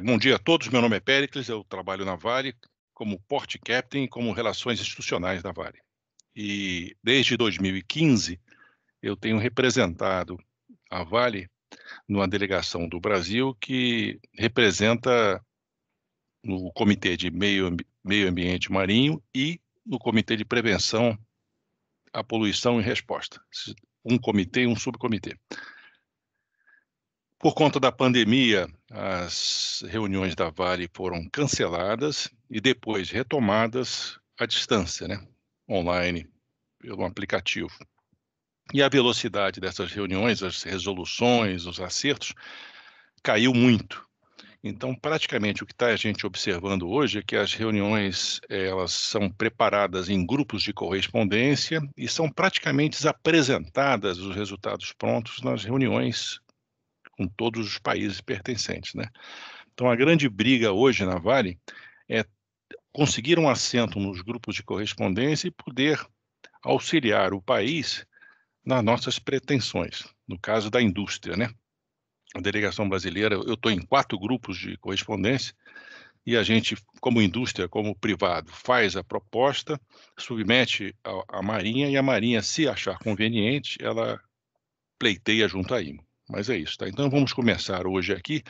Bom dia a todos, meu nome é Péricles, eu trabalho na Vale como Port Captain e como Relações Institucionais da Vale. E desde 2015 eu tenho representado a Vale numa delegação do Brasil que representa no Comitê de Meio Ambiente Marinho e no Comitê de Prevenção à Poluição e Resposta. Um comitê e um subcomitê. Por conta da pandemia, as reuniões da Vale foram canceladas e depois retomadas à distância, né? Online, pelo aplicativo. E a velocidade dessas reuniões, as resoluções, os acertos, caiu muito. Então, praticamente, o que está a gente observando hoje é que as reuniões elas são preparadas em grupos de correspondência e são praticamente apresentadas os resultados prontos nas reuniões com todos os países pertencentes, né? Então, a grande briga hoje na Vale é conseguir um assento nos grupos de correspondência e poder auxiliar o país nas nossas pretensões, no caso da indústria, né? A delegação brasileira, eu estou em 4 grupos de correspondência e a gente, como indústria, como privado, faz a proposta, submete à Marinha e a Marinha, se achar conveniente, ela pleiteia junto à IMO. Mas é isso, tá? Então vamos começar hoje aqui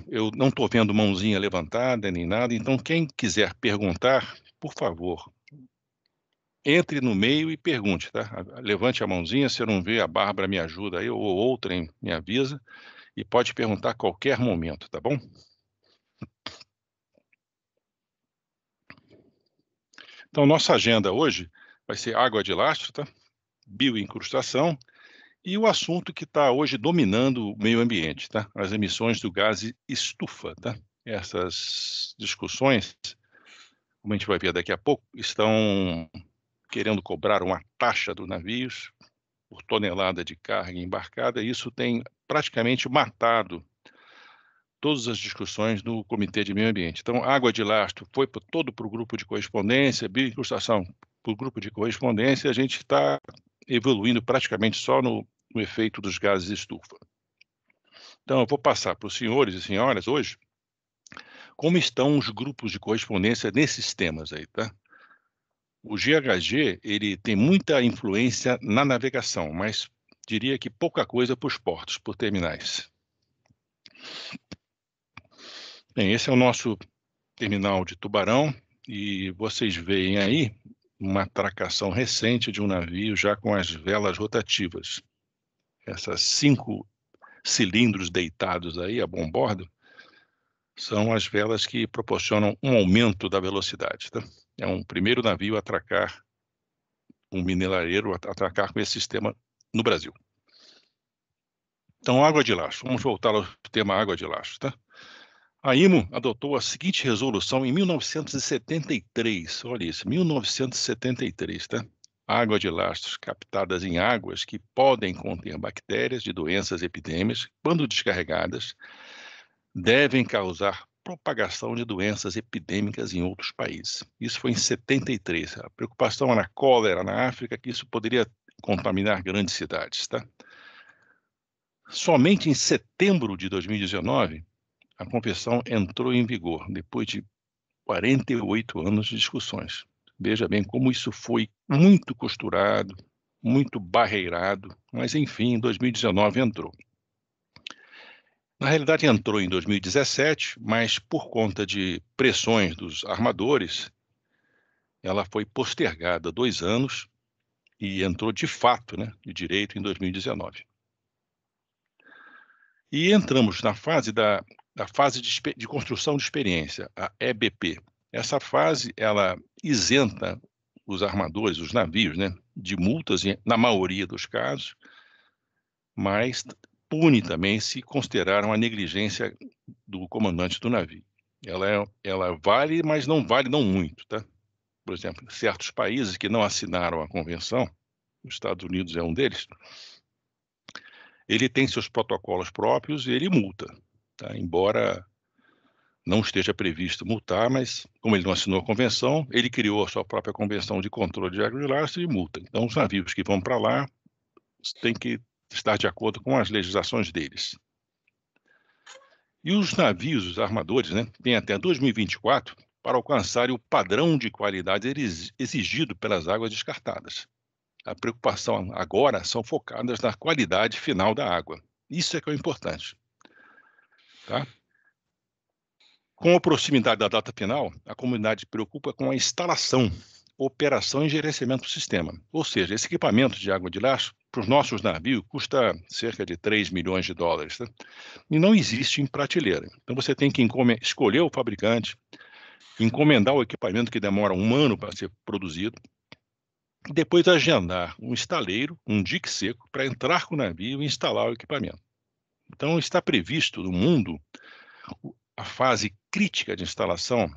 eu não estou vendo mãozinha levantada nem nada, então quem quiser perguntar, por favor, entre no meio e pergunte, tá? Levante a mãozinha, se eu não ver, a Bárbara me ajuda aí, ou outrem me avisa, e pode perguntar a qualquer momento, tá bom? Então, nossa agenda hoje vai ser água de lastro, tá? Bioincrustação, e o assunto que está hoje dominando o meio ambiente, tá? As emissões do gás estufa, tá? Essas discussões, como a gente vai ver daqui a pouco, estão querendo cobrar uma taxa dos navios por tonelada de carga embarcada, e isso tem praticamente matado todas as discussões no Comitê de Meio Ambiente. Então, água de lastro foi todo para o grupo de correspondência, bioincrustação para o grupo de correspondência, e a gente está evoluindo praticamente só no efeito dos gases estufa. Então, eu vou passar para os senhores e senhoras hoje como estão os grupos de correspondência nesses temas aí, tá? O GHG, ele tem muita influência na navegação, mas diria que pouca coisa para os portos, por terminais. Bem, esse é o nosso terminal de Tubarão e vocês veem aí uma atracação recente de um navio já com as velas rotativas. Essas 5 cilindros deitados aí a bom bordo são as velas que proporcionam um aumento da velocidade, tá? É um primeiro navio a atracar, um mineirareiro a atracar com esse sistema no Brasil. Então, água de lastro. Vamos voltar ao tema água de lastro, tá? A IMO adotou a seguinte resolução em 1973. Olha isso, 1973, tá? Água de lastros captadas em águas que podem conter bactérias de doenças epidêmicas, quando descarregadas, devem causar propagação de doenças epidêmicas em outros países. Isso foi em 73. A preocupação era a cólera na África, que isso poderia contaminar grandes cidades, tá? Somente em setembro de 2019, a convenção entrou em vigor, depois de 48 anos de discussões. Veja bem como isso foi muito costurado, muito barreirado, mas enfim, em 2019 entrou. Na realidade, entrou em 2017, mas por conta de pressões dos armadores, ela foi postergada 2 anos e entrou de fato, né, de direito em 2019. E entramos na fase da fase de construção de experiência, a EBP. Essa fase, ela isenta os armadores, os navios, né, de multas, na maioria dos casos, mas pune também se consideraram a negligência do comandante do navio. Ela vale, mas não vale não muito, tá? Por exemplo, certos países que não assinaram a convenção, os Estados Unidos é um deles, ele tem seus protocolos próprios e ele multa, tá? Embora não esteja previsto multar, mas como ele não assinou a convenção, ele criou a sua própria convenção de controle de água de lastro e multa. Então, os navios que vão para lá têm que estar de acordo com as legislações deles. E os navios, os armadores, né, têm até 2024 para alcançarem o padrão de qualidade exigido pelas águas descartadas. A preocupação agora são focadas na qualidade final da água. Isso é que é o importante, tá? Com a proximidade da data final, a comunidade se preocupa com a instalação, operação e gerenciamento do sistema. Ou seja, esse equipamento de água de lastro, para os nossos navios, custa cerca de 3 milhões de dólares. Tá? E não existe em prateleira. Então, você tem que escolher o fabricante, encomendar o equipamento que demora 1 ano para ser produzido, e depois agendar um estaleiro, um dique seco, para entrar com o navio e instalar o equipamento. Então, está previsto no mundo a fase crítica de instalação,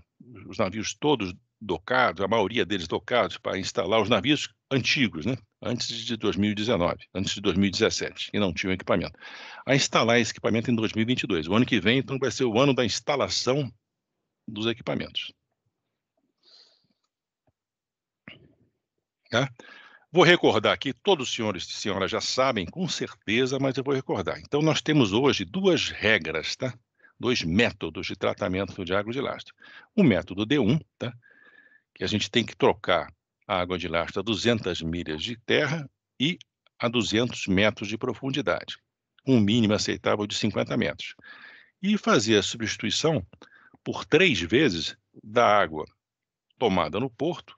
os navios todos docados, a maioria deles docados para instalar os navios antigos, né? Antes de 2019, antes de 2017, e não tinham equipamento. A instalar esse equipamento em 2022. O ano que vem, então, vai ser o ano da instalação dos equipamentos. Tá? Vou recordar aqui, todos os senhores e senhoras já sabem, com certeza, mas eu vou recordar. Então, nós temos hoje 2 regras, tá? 2 métodos de tratamento de água de lastro. O método D1, tá? Que a gente tem que trocar a água de lastro a 200 milhas de terra e a 200 metros de profundidade, um mínimo aceitável de 50 metros. E fazer a substituição por 3 vezes da água tomada no porto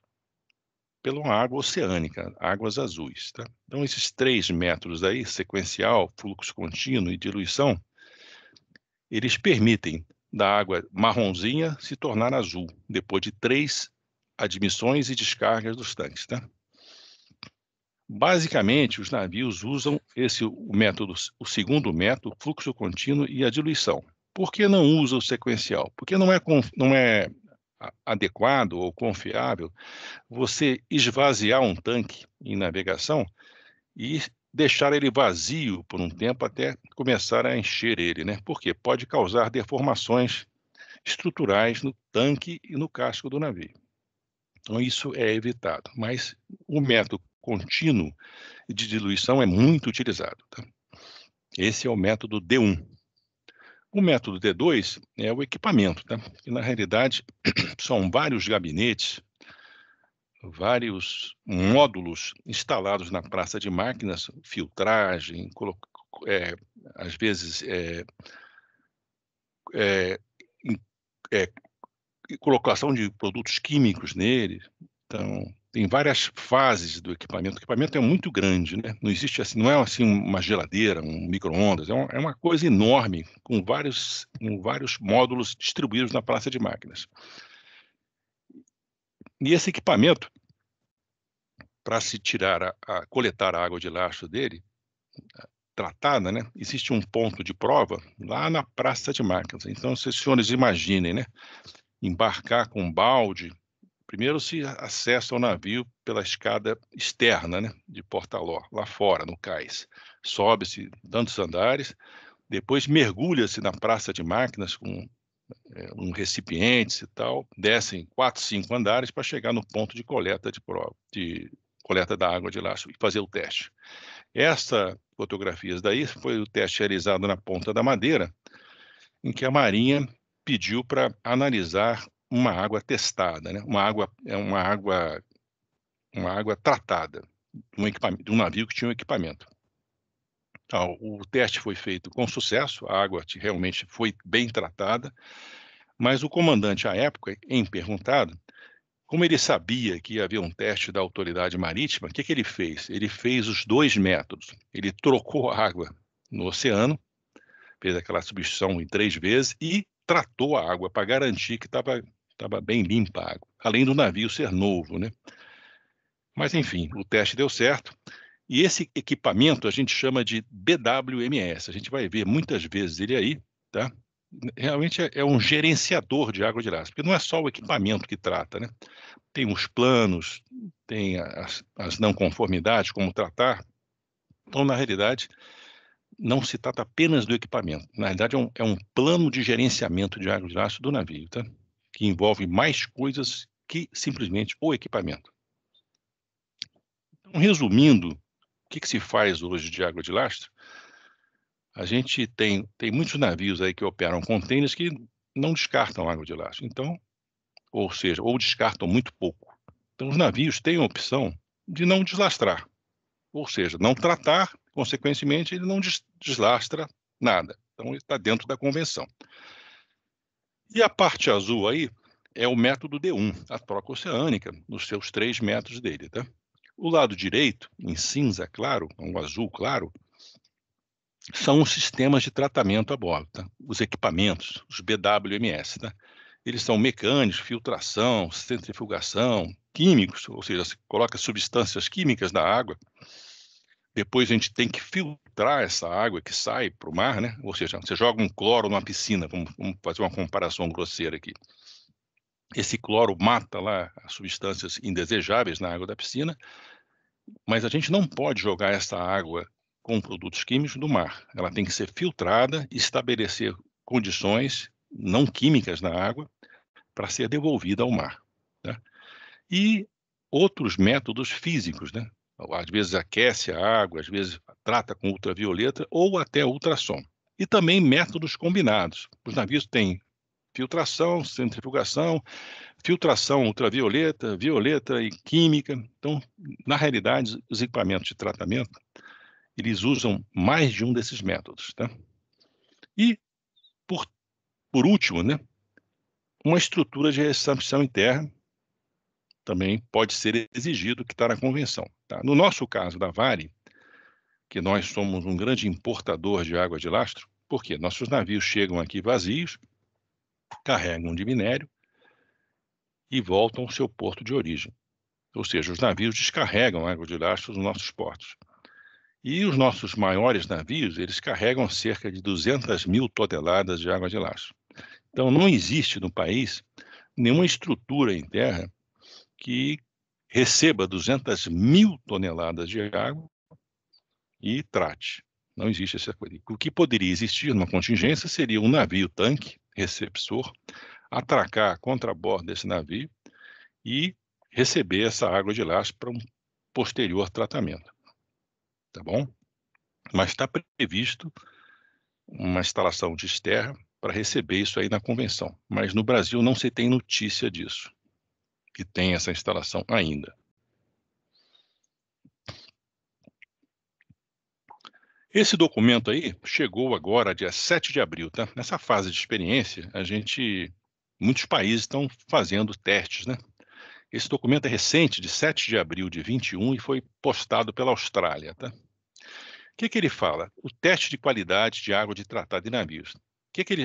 pela água oceânica, águas azuis. Tá? Então, esses 3 métodos aí, sequencial, fluxo contínuo e diluição, eles permitem da água marronzinha se tornar azul, depois de 3 admissões e descargas dos tanques. Tá? Basicamente, os navios usam o segundo método, fluxo contínuo e a diluição. Por que não usa o sequencial? Porque não é adequado ou confiável você esvaziar um tanque em navegação e deixar ele vazio por um tempo até começar a encher ele, né? Porque pode causar deformações estruturais no tanque e no casco do navio. Então isso é evitado, mas o método contínuo de diluição é muito utilizado. Tá? Esse é o método D1. O método D2 é o equipamento, tá? Que na realidade são vários gabinetes, vários módulos instalados na praça de máquinas, filtragem, às vezes colocação de produtos químicos nele. Então, tem várias fases do equipamento. O equipamento é muito grande, né? Não existe assim, não é assim uma geladeira, um micro-ondas, é uma coisa enorme, com vários módulos distribuídos na praça de máquinas. E esse equipamento, para se coletar a água de lastro dele, tratada, né? Existe um ponto de prova lá na praça de máquinas. Então, se os senhores imaginem, né? Embarcar com um balde, primeiro se acessa ao navio pela escada externa, né? De porta-ló, lá fora, no cais. Sobe-se tantos andares, depois mergulha-se na praça de máquinas com um recipiente e tal, descem 4, 5 andares para chegar no ponto de coleta de prova, de coleta da água de lastro e fazer o teste. Essa fotografias daí foi o teste realizado na Ponta da Madeira, em que a Marinha pediu para analisar uma água testada, né? Uma água tratada, de um navio que tinha um equipamento. O teste foi feito com sucesso, a água realmente foi bem tratada, mas o comandante à época, em perguntado, como ele sabia que ia haver um teste da autoridade marítima, o que ele fez? Ele fez os 2 métodos. Ele trocou a água no oceano, fez aquela substituição em 3 vezes e tratou a água para garantir que estava bem limpa a água, além do navio ser novo, né? Mas enfim, o teste deu certo. E esse equipamento a gente chama de BWMS. A gente vai ver muitas vezes ele aí, tá? Realmente é um gerenciador de água de lastro, porque não é só o equipamento que trata, né? Tem os planos, tem as não conformidades, como tratar. Então, na realidade, não se trata apenas do equipamento. Na realidade, é um plano de gerenciamento de água de lastro do navio, tá? Que envolve mais coisas que simplesmente o equipamento. Então, resumindo, o que se faz hoje de água de lastro? A gente tem muitos navios aí que operam contêineres que não descartam água de lastro, então, ou seja, ou descartam muito pouco. Então os navios têm a opção de não deslastrar, ou seja, não tratar, consequentemente ele não deslastra nada. Então ele está dentro da convenção. E a parte azul aí é o método D1, a troca oceânica, nos seus 3 métodos dele, tá? O lado direito, em cinza claro, um azul claro, são os sistemas de tratamento a bordo, tá? Os equipamentos, os BWMS, tá? Eles são mecânicos, filtração, centrifugação, químicos, ou seja, se coloca substâncias químicas na água, depois a gente tem que filtrar essa água que sai para o mar, né? Ou seja, você joga um cloro numa piscina, vamos fazer uma comparação grosseira aqui. Esse cloro mata lá as substâncias indesejáveis na água da piscina, mas a gente não pode jogar essa água com produtos químicos no mar. Ela tem que ser filtrada e estabelecer condições não químicas na água para ser devolvida ao mar, né? E outros métodos físicos, né? Às vezes aquece a água, às vezes trata com ultravioleta ou até ultrassom. E também métodos combinados. Os navios têm filtração, centrifugação, filtração ultravioleta, violeta e química. Então, na realidade, os equipamentos de tratamento, eles usam mais de um desses métodos, tá? E, por último, né, uma estrutura de recepção interna também pode ser exigido, que está na convenção, tá? No nosso caso da Vale, que nós somos um grande importador de água de lastro, porque nossos navios chegam aqui vazios, carregam de minério e voltam ao seu porto de origem. Ou seja, os navios descarregam água de lastro nos nossos portos. E os nossos maiores navios, eles carregam cerca de 200.000 toneladas de água de lastro. Então, não existe no país nenhuma estrutura em terra que receba 200.000 toneladas de água e trate. Não existe essa coisa. O que poderia existir numa contingência seria um navio-tanque, receptor, atracar a contrabordo desse navio e receber essa água de lastro para um posterior tratamento. Tá bom? Mas está previsto uma instalação de esterra para receber isso aí na convenção. Mas no Brasil não se tem notícia disso, que tem essa instalação ainda. Esse documento aí chegou agora, dia 7 de abril, tá? Nessa fase de experiência, muitos países estão fazendo testes, né? Esse documento é recente, de 7 de abril de 21, e foi postado pela Austrália, tá? O que ele fala? O teste de qualidade de água de tratada em navios.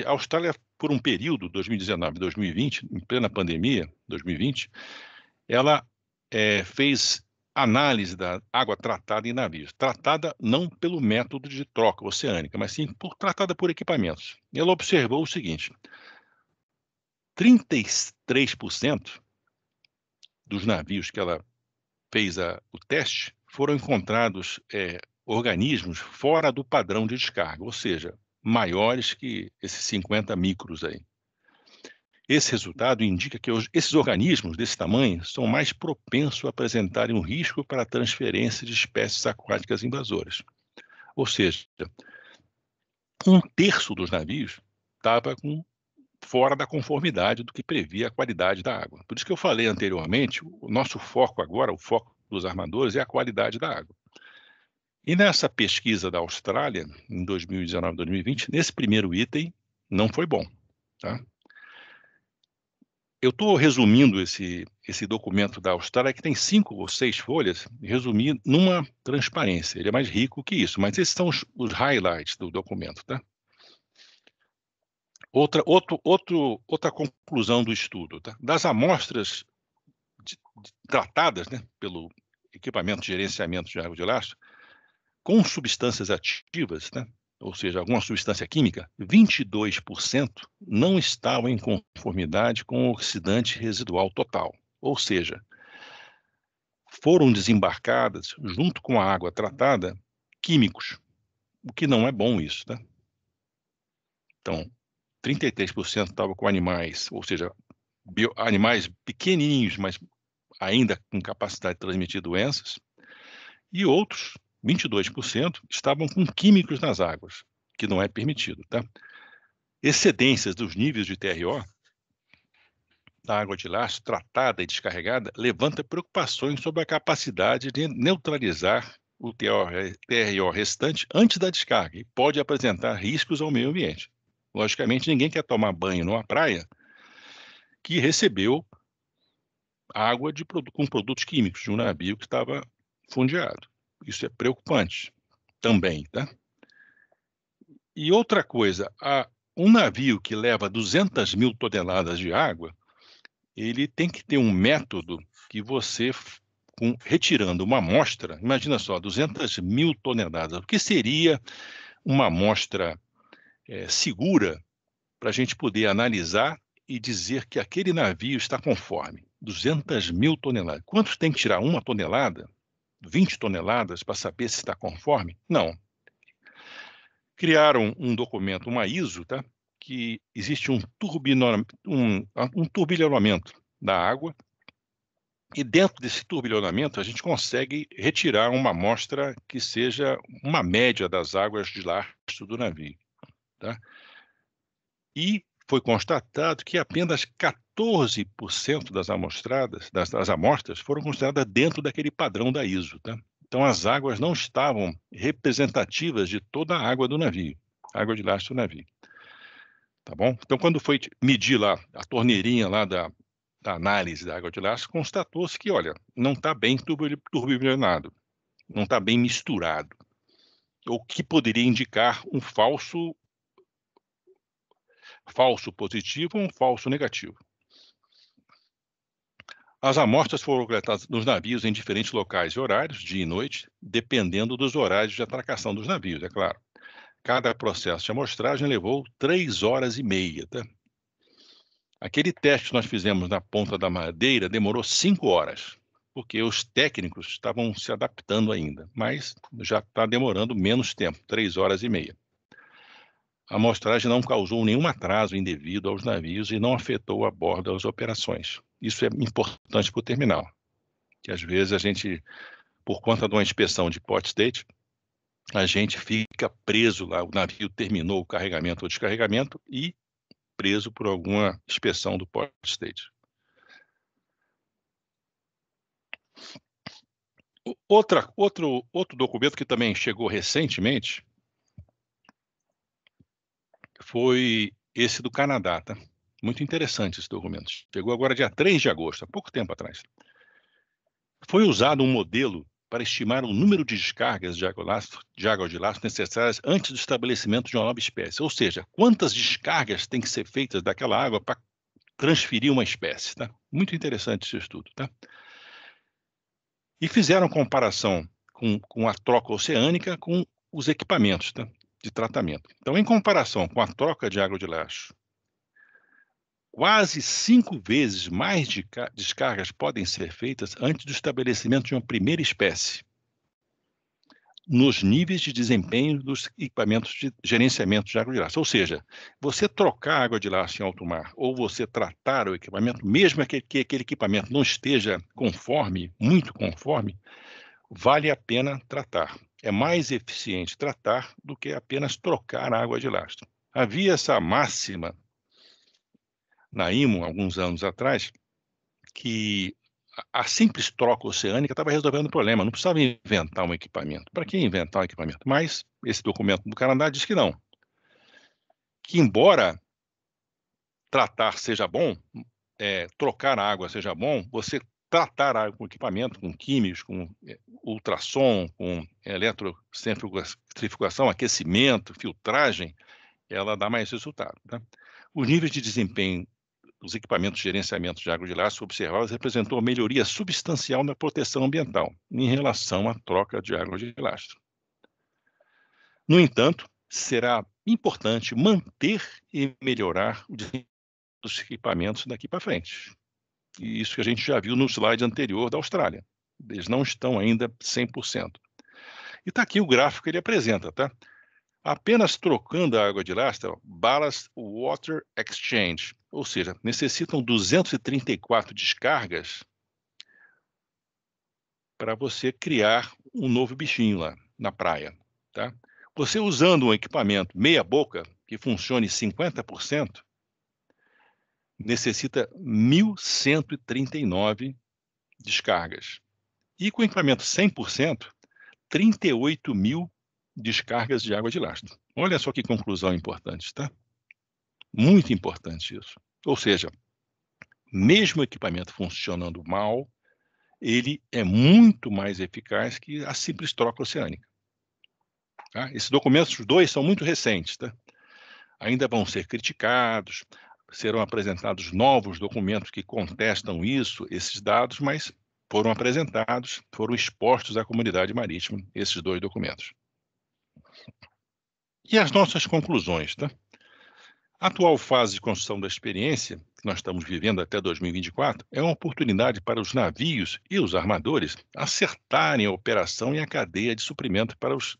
A Austrália, por um período, 2019, 2020, em plena pandemia, 2020, ela fez análise da água tratada em navios. Tratada não pelo método de troca oceânica, mas sim tratada por equipamentos. E ela observou o seguinte: 33% dos navios que ela fez o teste foram encontrados organismos fora do padrão de descarga, ou seja, maiores que esses 50 micros aí. Esse resultado indica que esses organismos desse tamanho são mais propensos a apresentarem um risco para a transferência de espécies aquáticas invasoras. Ou seja, 1/3 dos navios estava fora da conformidade do que previa a qualidade da água. Por isso que eu falei anteriormente, o nosso foco agora, o foco dos armadores, é a qualidade da água. E nessa pesquisa da Austrália, em 2019, 2020, nesse primeiro item, não foi bom, tá? Eu estou resumindo esse documento da Austrália, que tem 5 ou 6 folhas, resumir numa transparência. Ele é mais rico que isso, mas esses são os highlights do documento, tá? Outra conclusão do estudo, tá? Das amostras tratadas, né, pelo equipamento de gerenciamento de água de lastro, com substâncias ativas, né, ou seja, alguma substância química, 22% não estavam em conformidade com o oxidante residual total. Ou seja, foram desembarcadas, junto com a água tratada, químicos, o que não é bom isso, tá? Então, 33% estavam com animais, ou seja, animais pequenininhos, mas ainda com capacidade de transmitir doenças, e outros, 22%, estavam com químicos nas águas. que não é permitido, tá? Excedências dos níveis de TRO da água de lastro tratada e descarregada levanta preocupações sobre a capacidade de neutralizar o TRO restante antes da descarga e pode apresentar riscos ao meio ambiente. Logicamente, ninguém quer tomar banho numa praia que recebeu água com produtos químicos de um navio que estava fundeado. Isso é preocupante também, tá? E outra coisa, um navio que leva 200 mil toneladas de água, ele tem que ter um método que você, retirando uma amostra, imagina só, 200 mil toneladas, o que seria uma amostra segura para a gente poder analisar e dizer que aquele navio está conforme? 200 mil toneladas. Quantos tem que tirar? 1 tonelada? 20 toneladas para saber se está conforme? Não. Criaram um documento, uma ISO, tá? Que existe um turbilhonamento da água e dentro desse turbilhonamento a gente consegue retirar uma amostra que seja uma média das águas de lastro do navio, tá? E foi constatado que apenas 14% das amostras foram consideradas dentro daquele padrão da ISO, tá? Então as águas não estavam representativas de toda a água do navio, água de lastro do navio. Tá bom? Então quando foi medir lá a torneirinha lá da análise da água de lastro, constatou-se que, olha, não está bem turbilhonado, não está bem misturado, o que poderia indicar um falso positivo ou um falso negativo. As amostras foram coletadas nos navios em diferentes locais e horários, dia e noite, dependendo dos horários de atracação dos navios, é claro. Cada processo de amostragem levou 3 horas e meia, tá? Aquele teste que nós fizemos na Ponta da Madeira demorou 5 horas, porque os técnicos estavam se adaptando ainda, mas já está demorando menos tempo, 3 horas e meia. A amostragem não causou nenhum atraso indevido aos navios e não afetou a bordo das operações. Isso é importante para o terminal, que às vezes a gente, por conta de uma inspeção de port state, a gente fica preso lá, o navio terminou o carregamento ou descarregamento e preso por alguma inspeção do port state. Outro documento que também chegou recentemente foi esse do Canadá, tá? Muito interessante esse documento. Chegou agora dia 3 de agosto, há pouco tempo atrás. Foi usado um modelo para estimar o número de descargas de água de lastro necessárias antes do estabelecimento de uma nova espécie. Ou seja, quantas descargas têm que ser feitas daquela água para transferir uma espécie, tá? Muito interessante esse estudo, tá? E fizeram comparação com a troca oceânica com os equipamentos, tá, de tratamento. Então, em comparação com a troca de água de lastro, quase 5 vezes mais descargas podem ser feitas antes do estabelecimento de uma primeira espécie, nos níveis de desempenho dos equipamentos de gerenciamento de água de lastro. Ou seja, você trocar água de lastro em alto mar ou você tratar o equipamento, mesmo que aquele equipamento não esteja conforme, muito conforme, vale a pena tratar. É mais eficiente tratar do que apenas trocar a água de lastro. Havia essa máxima na IMO, alguns anos atrás, que a simples troca oceânica estava resolvendo o problema, não precisava inventar um equipamento. Para que inventar um equipamento? Mas esse documento do Canadá diz que não. Que embora tratar seja bom, trocar a água seja bom, você tratar a água com equipamento, com químicos, com ultrassom, com eletrocentrifugação, aquecimento, filtragem, ela dá mais resultado, tá? Os níveis de desempenho dos equipamentos de gerenciamento de água de lastro observados representou uma melhoria substancial na proteção ambiental em relação à troca de água de lastro. No entanto, será importante manter e melhorar o desempenho dos equipamentos daqui para frente. E isso que a gente já viu no slide anterior da Austrália. Eles não estão ainda 100%. E está aqui o gráfico que ele apresenta, tá? Apenas trocando a água de lastro, Ballast Water Exchange, ou seja, necessitam 234 descargas para você criar um novo bichinho lá na praia, tá? Você usando um equipamento meia boca, que funcione 50%, necessita 1.139 descargas. E com equipamento 100%, 38.000 descargas de água de lastro. Olha só que conclusão importante, tá? Muito importante isso. Ou seja, mesmo o equipamento funcionando mal, ele é muito mais eficaz que a simples troca oceânica. Tá? Esses documentos, os dois, são muito recentes, tá? Ainda vão ser criticados, serão apresentados novos documentos que contestam isso, esses dados, mas foram apresentados, foram expostos à comunidade marítima, esses dois documentos. E as nossas conclusões, tá? A atual fase de construção da experiência, que nós estamos vivendo até 2024, é uma oportunidade para os navios e os armadores acertarem a operação e a cadeia de suprimento para os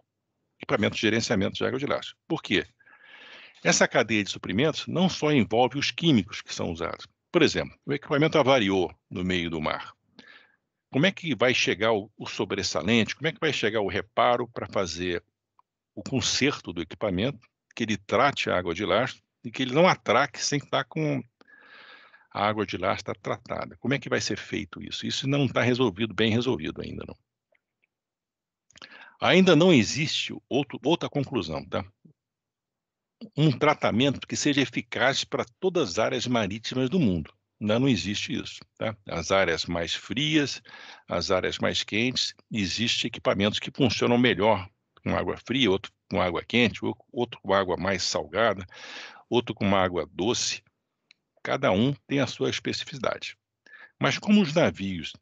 equipamentos de gerenciamento de água de lastro. Por quê? Essa cadeia de suprimentos não só envolve os químicos que são usados. Por exemplo, o equipamento avariou no meio do mar. Como é que vai chegar o sobressalente? Como é que vai chegar o reparo para fazer o conserto do equipamento, que ele trate a água de lastro e que ele não atraque sem estar com a água de lastro tratada? Como é que vai ser feito isso? Isso não está resolvido, bem resolvido ainda não. Ainda não existe outra conclusão, tá? Um tratamento que seja eficaz para todas as áreas marítimas do mundo. Ainda não existe isso, tá? As áreas mais frias, as áreas mais quentes, existem equipamentos que funcionam melhor com água fria, outro com água quente, outro com água mais salgada, outro com uma água doce. Cada um tem a sua especificidade. Mas como os navios,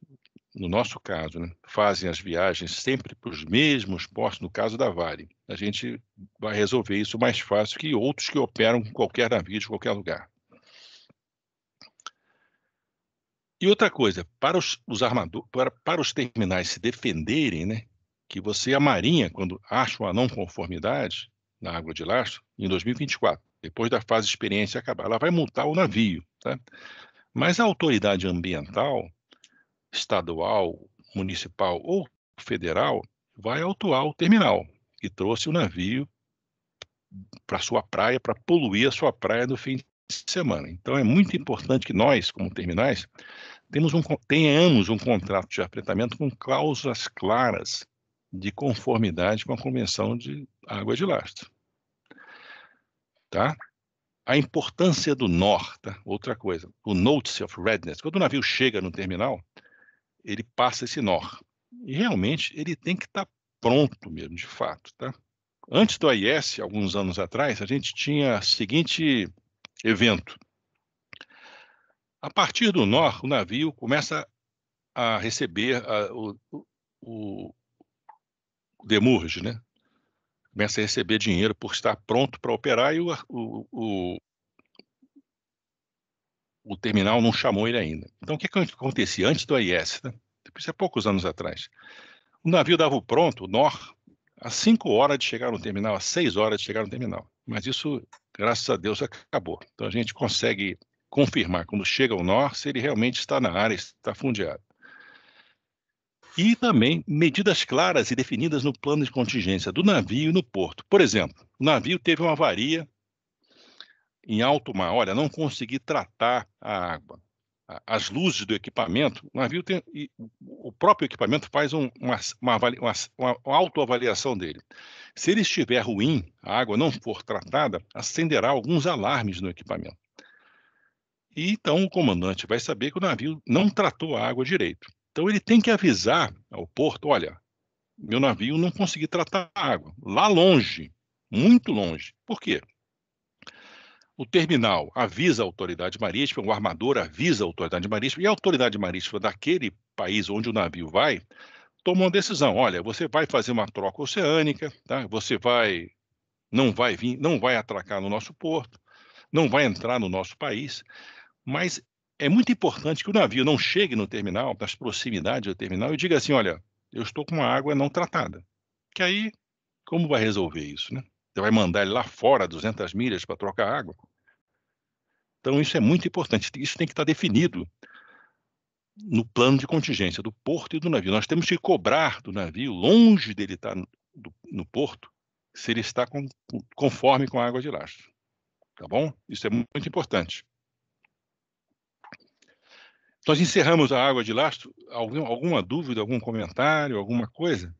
no nosso caso, né, fazem as viagens sempre para os mesmos portos, no caso da Vale, a gente vai resolver isso mais fácil que outros que operam com qualquer navio de qualquer lugar. E outra coisa, para os armadores, para os terminais se defenderem, né, que a Marinha, quando acha uma não conformidade na água de lastro, em 2024, depois da fase de experiência acabar, ela vai multar o navio, tá? Mas a autoridade ambiental, estadual, municipal ou federal, vai autuar o terminal, que trouxe o navio para sua praia, para poluir a sua praia no fim de semana. Então é muito importante que nós, como terminais, tenhamos um contrato de afretamento com cláusulas claras de conformidade com a Convenção de Água de Lastro. Tá? A importância do NOR, tá? Outra coisa, o Notice of Readiness. Quando o navio chega no terminal, ele passa esse NOR. E realmente ele tem que estar pronto mesmo, de fato. Tá? Antes do AIS, alguns anos atrás, a gente tinha o seguinte evento. A partir do NOR, o navio começa a receber o demurge, né? Começa a receber dinheiro por estar pronto para operar e o terminal não chamou ele ainda. Então, o que acontecia antes do AIS? Né? Isso é poucos anos atrás. O navio dava o pronto, o NOR, às 5 horas de chegar no terminal, às 6 horas de chegar no terminal. Mas isso, graças a Deus, acabou. Então, a gente consegue confirmar, quando chega o NOR, se ele realmente está na área, está fundeado. E também medidas claras e definidas no plano de contingência do navio e no porto. Por exemplo, o navio teve uma avaria em alto mar. Olha, não consegui tratar a água. As luzes do equipamento, o navio tem, o próprio equipamento faz uma autoavaliação dele. Se ele estiver ruim, a água não for tratada, acenderá alguns alarmes no equipamento. E então o comandante vai saber que o navio não tratou a água direito. Então ele tem que avisar ao porto, olha, meu navio não consegui tratar a água. Lá longe, muito longe. Por quê? O terminal avisa a autoridade marítima, o armador avisa a autoridade marítima, e a autoridade marítima daquele país onde o navio vai, toma uma decisão. Olha, você vai fazer uma troca oceânica, tá? Você não vai vir, não vai atracar no nosso porto, não vai entrar no nosso país, mas é muito importante que o navio não chegue no terminal, nas proximidades do terminal, e diga assim, olha, eu estou com a água não tratada. Que aí, como vai resolver isso, né? Você vai mandar ele lá fora, 200 milhas, para trocar água? Então, isso é muito importante. Isso tem que estar definido no plano de contingência do porto e do navio. Nós temos que cobrar do navio, longe dele estar no porto, se ele está conforme com a água de lastro. Tá bom? Isso é muito importante. Nós encerramos a água de lastro. Alguma dúvida, algum comentário, alguma coisa?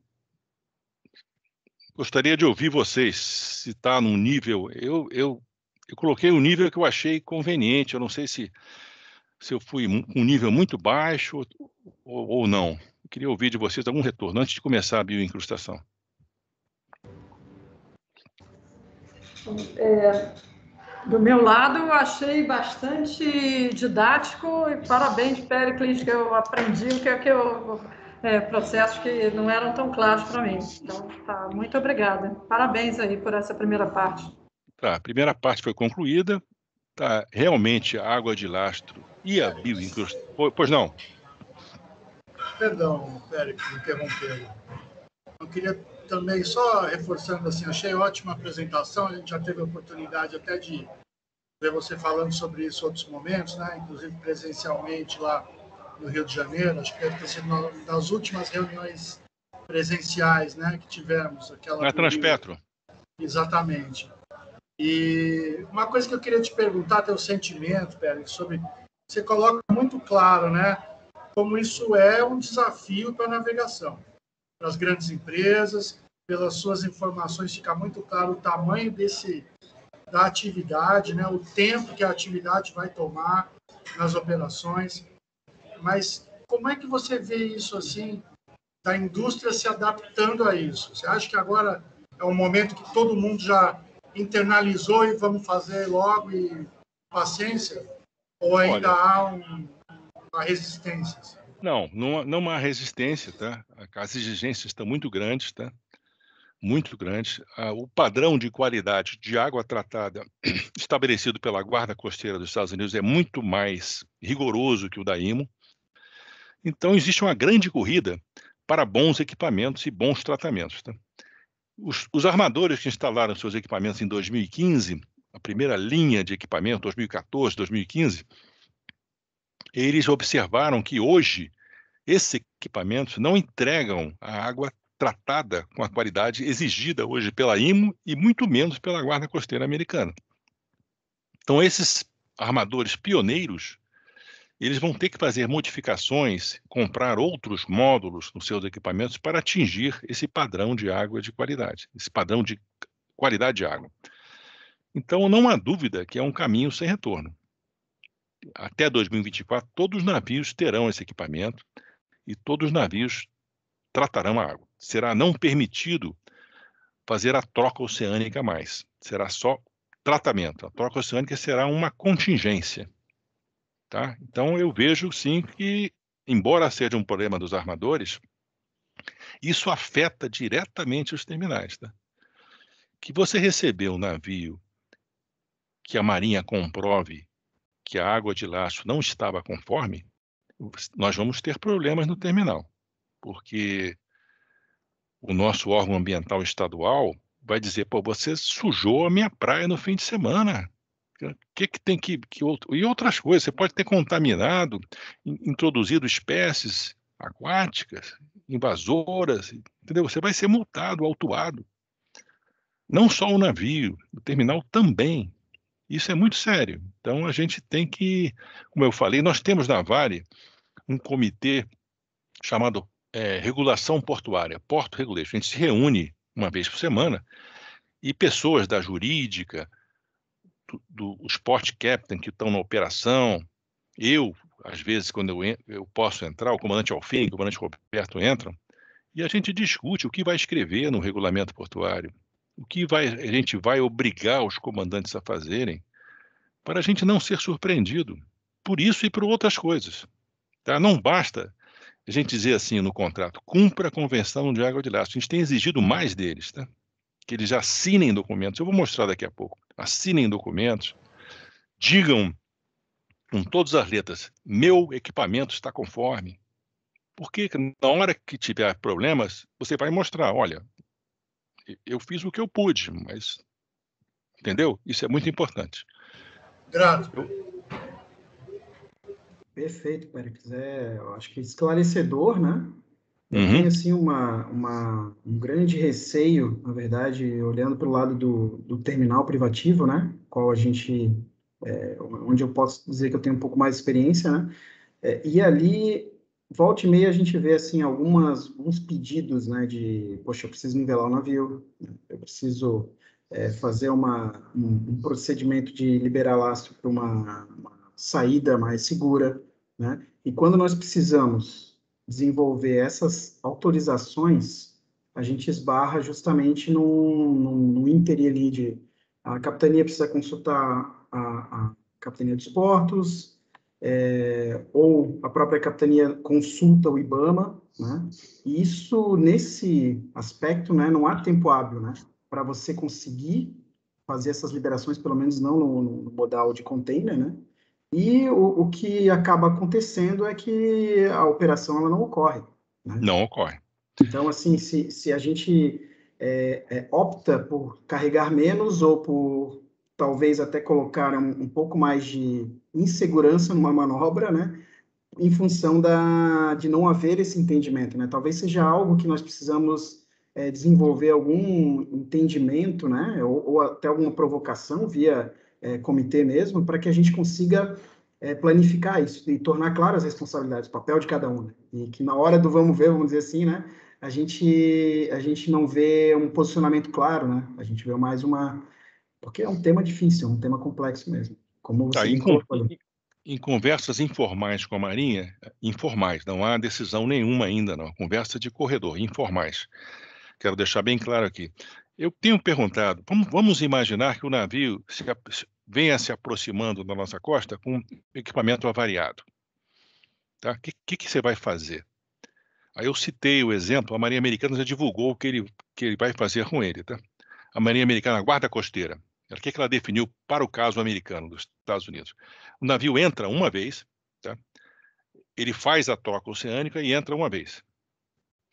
Gostaria de ouvir vocês, se está num nível... Eu coloquei um nível que eu achei conveniente. Eu não sei se eu fui com um nível muito baixo ou não. Eu queria ouvir de vocês algum retorno antes de começar a bioincrustação. Do meu lado, eu achei bastante didático e parabéns, Péricles, que eu aprendi o que processos que não eram tão claros para mim. Então, tá, muito obrigada. Parabéns aí por essa primeira parte. Tá, a primeira parte foi concluída. Tá, realmente a água de lastro e a bioincrustação... Pois não? Perdão, Péricles, interrompendo. Eu queria também, só reforçando assim, achei ótima a apresentação, a gente já teve a oportunidade até de ver você falando sobre isso em outros momentos, né? Inclusive presencialmente lá no Rio de Janeiro, acho que deve ter sido uma das últimas reuniões presenciais, né, que tivemos. Na Transpetro. Exatamente. E uma coisa que eu queria te perguntar, teu sentimento, Pérez, sobre... Você coloca muito claro, né, como isso é um desafio para a navegação. Para as grandes empresas, pelas suas informações, fica muito claro o tamanho da atividade, né, o tempo que a atividade vai tomar nas operações. Mas como é que você vê isso assim, da indústria se adaptando a isso? Você acha que agora é um momento que todo mundo já internalizou e vamos fazer logo e paciência? Ou ainda há uma resistência? Não há resistência, tá? As exigências estão muito grandes, tá? Muito grandes. O padrão de qualidade de água tratada estabelecido pela Guarda Costeira dos Estados Unidos é muito mais rigoroso que o da IMO. Então, existe uma grande corrida para bons equipamentos e bons tratamentos, tá? Os armadores que instalaram seus equipamentos em 2015, a primeira linha de equipamento, 2014, 2015, eles observaram que hoje esses equipamentos não entregam a água tratada com a qualidade exigida hoje pela IMO e muito menos pela Guarda Costeira Americana. Então, esses armadores pioneiros, eles vão ter que fazer modificações, comprar outros módulos nos seus equipamentos para atingir esse padrão de água de qualidade, esse padrão de qualidade de água. Então, não há dúvida que é um caminho sem retorno. Até 2024, todos os navios terão esse equipamento e todos os navios tratarão a água. Será não permitido fazer a troca oceânica mais. Será só tratamento. A troca oceânica será uma contingência. Tá? Então, eu vejo, sim, que, embora seja um problema dos armadores, isso afeta diretamente os terminais. Tá? Que você receber um navio que a Marinha comprove que a água de lastro não estava conforme, nós vamos ter problemas no terminal, porque o nosso órgão ambiental estadual vai dizer, pô, você sujou a minha praia no fim de semana. O que tem que e outras coisas, você pode ter contaminado, introduzido espécies aquáticas, invasoras, entendeu? Você vai ser multado, autuado. Não só o navio, o terminal também. Isso é muito sério. Então, a gente tem que, como eu falei, nós temos na Vale um comitê chamado Regulação Portuária, Port Regulation. A gente se reúne uma vez por semana e pessoas da jurídica, os port captain que estão na operação, eu, às vezes, quando eu posso entrar, o comandante Alfim, o comandante Roberto entram, e a gente discute o que vai escrever no regulamento portuário, o que a gente vai obrigar os comandantes a fazerem, para a gente não ser surpreendido por isso e por outras coisas. Tá? Não basta a gente dizer assim no contrato, cumpra a Convenção de Água de Lastro. A gente tem exigido mais deles, tá? Que eles assinem documentos. Eu vou mostrar daqui a pouco. Assinem documentos, digam com todas as letras, meu equipamento está conforme. Porque na hora que tiver problemas, você vai mostrar, olha, eu fiz o que eu pude, mas, entendeu? Isso é muito importante. Grato. Perfeito, Péricles. Eu acho que esclarecedor, né? Eu tenho, assim, um grande receio, na verdade, olhando pelo lado do terminal privativo, né, qual a gente, onde eu posso dizer que eu tenho um pouco mais de experiência, né, e ali, volta e meia, a gente vê, assim, alguns pedidos, né, de, poxa, eu preciso nivelar o navio, né, eu preciso fazer um procedimento de liberar lastro para uma saída mais segura, né, e quando nós precisamos desenvolver essas autorizações, a gente esbarra justamente no ínterim ali de a capitania precisa consultar a capitania dos portos, ou a própria capitania consulta o IBAMA, né? E isso, nesse aspecto, né, não há tempo hábil, né, para você conseguir fazer essas liberações, pelo menos não no modal de container, né? E o que acaba acontecendo é que a operação ela não ocorre, né? Não ocorre. Então, assim, se a gente opta por carregar menos ou por talvez até colocar um pouco mais de insegurança numa manobra, né? Em função de não haver esse entendimento, né? Talvez seja algo que nós precisamos desenvolver algum entendimento, né? Ou até alguma provocação via comitê mesmo, para que a gente consiga planificar isso e tornar claras as responsabilidades, o papel de cada um, né? E que na hora do vamos ver, vamos dizer assim, né? A gente não vê um posicionamento claro, né? A gente vê mais porque é um tema difícil, é um tema complexo mesmo, como Tá, você bem colocou ali. em conversas informais com a Marinha, informais, não há decisão nenhuma ainda, não. Conversa de corredor, informais. Quero deixar bem claro aqui. Eu tenho perguntado, vamos imaginar que o navio venha se aproximando da nossa costa com equipamento avariado. Tá? O que você vai fazer? Aí eu citei o exemplo, a Marinha Americana já divulgou o que ele vai fazer com ele. Tá? A Marinha Americana, a Guarda Costeira, o que ela definiu para o caso americano dos Estados Unidos? O navio entra uma vez, tá? Ele faz a troca oceânica e entra uma vez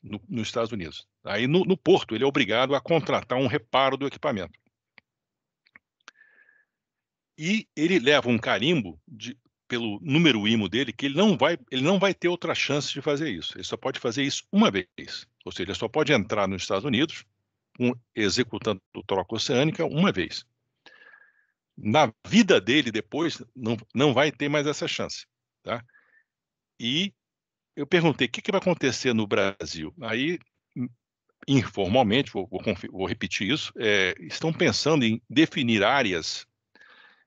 nos Estados Unidos. Aí no porto ele é obrigado a contratar um reparo do equipamento. E ele leva um carimbo pelo número IMO dele que ele não vai ter outra chance de fazer isso. Ele só pode fazer isso uma vez. Ou seja, ele só pode entrar nos Estados Unidos executando troca oceânica uma vez. Na vida dele depois não vai ter mais essa chance, tá? E eu perguntei o que vai acontecer no Brasil. Aí informalmente, vou repetir isso, estão pensando em definir áreas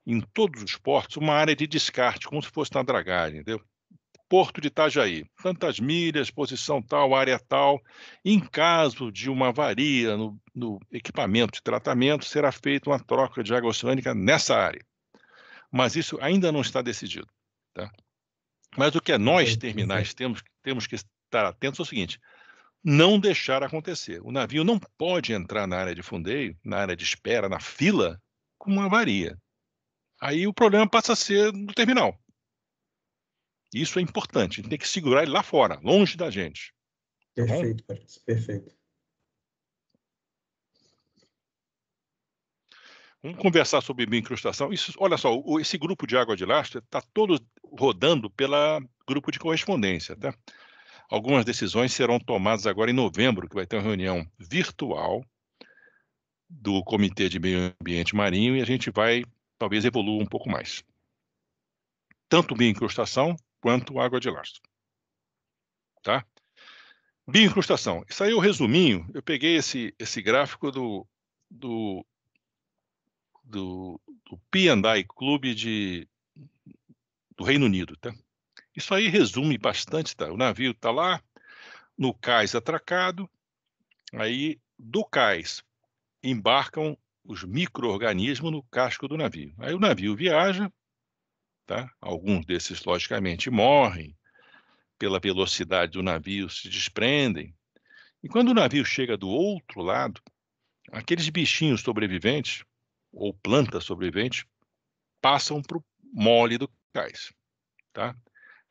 em todos os portos, uma área de descarte, como se fosse na dragagem, entendeu? Porto de Itajaí, tantas milhas, posição tal, área tal. Em caso de uma avaria no equipamento de tratamento, será feita uma troca de água oceânica nessa área. Mas isso ainda não está decidido. Tá? Mas o que nós, terminais, temos que estar atentos é o seguinte: não deixar acontecer. O navio não pode entrar na área de fundeio, na área de espera, na fila, com uma avaria. Aí o problema passa a ser no terminal. Isso é importante. A gente tem que segurar ele lá fora, longe da gente. Tá Perfeito, Patrícia, perfeito. Vamos conversar sobre bioincrustação. Isso, olha só, esse grupo de água de lastro está todo rodando pela grupo de correspondência. Tá? Algumas decisões serão tomadas agora em novembro, que vai ter uma reunião virtual do Comitê de Meio Ambiente Marinho e a gente vai, talvez, evoluir um pouco mais. Tanto bioincrustação quanto água de lastro. Tá? Bioincrustação. Isso aí é o resuminho. Eu peguei esse gráfico do P&I Clube do Reino Unido. Tá? Isso aí resume bastante. Tá? O navio está lá, no cais atracado, aí do cais embarcam os micro-organismos no casco do navio. Aí o navio viaja, tá? Alguns desses, logicamente, morrem, pela velocidade do navio se desprendem. E quando o navio chega do outro lado, aqueles bichinhos sobreviventes, ou plantas sobreviventes, passam para o mole do cais. Tá?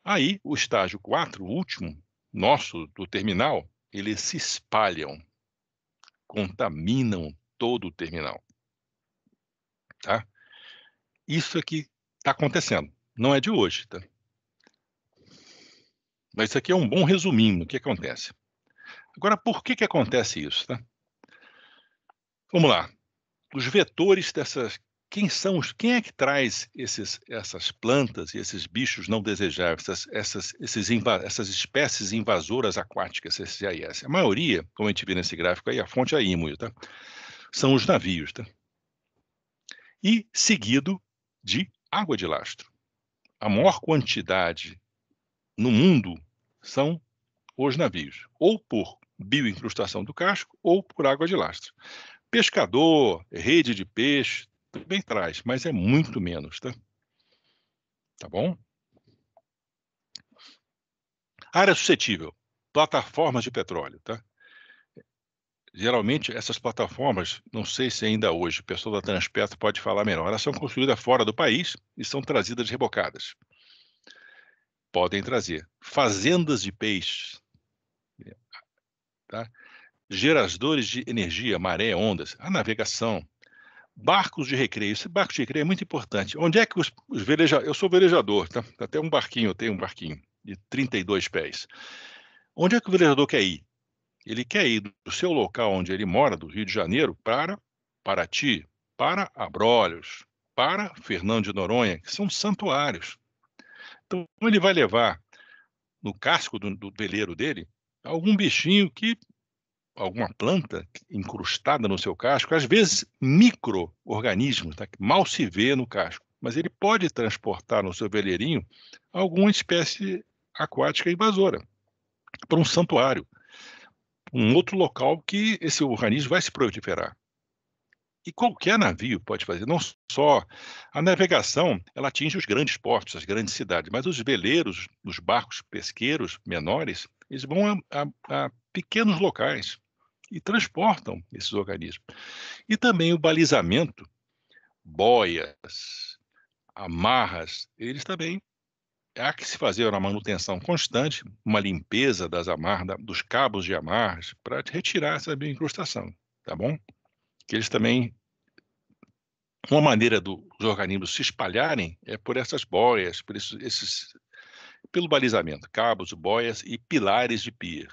Aí, o estágio 4, o último, nosso, do terminal, eles se espalham, contaminam todo o terminal. Tá? Isso aqui está acontecendo. Não é de hoje. Tá? Mas isso aqui é um bom resuminho do que acontece. Agora, por que acontece isso? Tá? Vamos lá. Os vetores dessas... Quem é que traz essas plantas e esses bichos não desejáveis, essas espécies invasoras aquáticas, esses AIS? A maioria, como a gente vê nesse gráfico aí, a fonte é IMO, tá? São os navios, tá? E seguido de água de lastro. A maior quantidade no mundo são os navios, ou por bioincrustação do casco, ou por água de lastro. Pescador, rede de peixe, também traz, mas é muito menos, tá? Tá bom? Área suscetível, plataformas de petróleo, tá? Geralmente, essas plataformas, não sei se ainda hoje, o pessoal da Transpetro pode falar melhor, elas são construídas fora do país e são trazidas rebocadas. Podem trazer. Fazendas de peixes, tá? Geradores de energia, maré, ondas, a navegação, barcos de recreio. Esse barco de recreio é muito importante. Onde é que os velejadores... Eu sou velejador, tá? Até um barquinho, eu tenho um barquinho de 32 pés. Onde é que o velejador quer ir? Ele quer ir do seu local onde ele mora, do Rio de Janeiro, para Paraty, para Abrolhos, para Fernando de Noronha, que são santuários. Então, ele vai levar no casco do veleiro dele algum bichinho alguma planta incrustada no seu casco, às vezes micro-organismos, tá? Que mal se vê no casco, mas ele pode transportar no seu veleirinho alguma espécie aquática invasora para um santuário, um outro local que esse organismo vai se proliferar. E qualquer navio pode fazer, não só a navegação, ela atinge os grandes portos, as grandes cidades, mas os veleiros, os barcos pesqueiros menores, eles vão a pequenos locais e transportam esses organismos. E também o balizamento, boias, amarras, eles também há que se fazer uma manutenção constante, uma limpeza das amarras, dos cabos de amarras, para retirar essa bioincrustação, tá bom? Que eles também, uma maneira dos organismos se espalharem é por essas boias, pelo balizamento, cabos, boias e pilares de pia.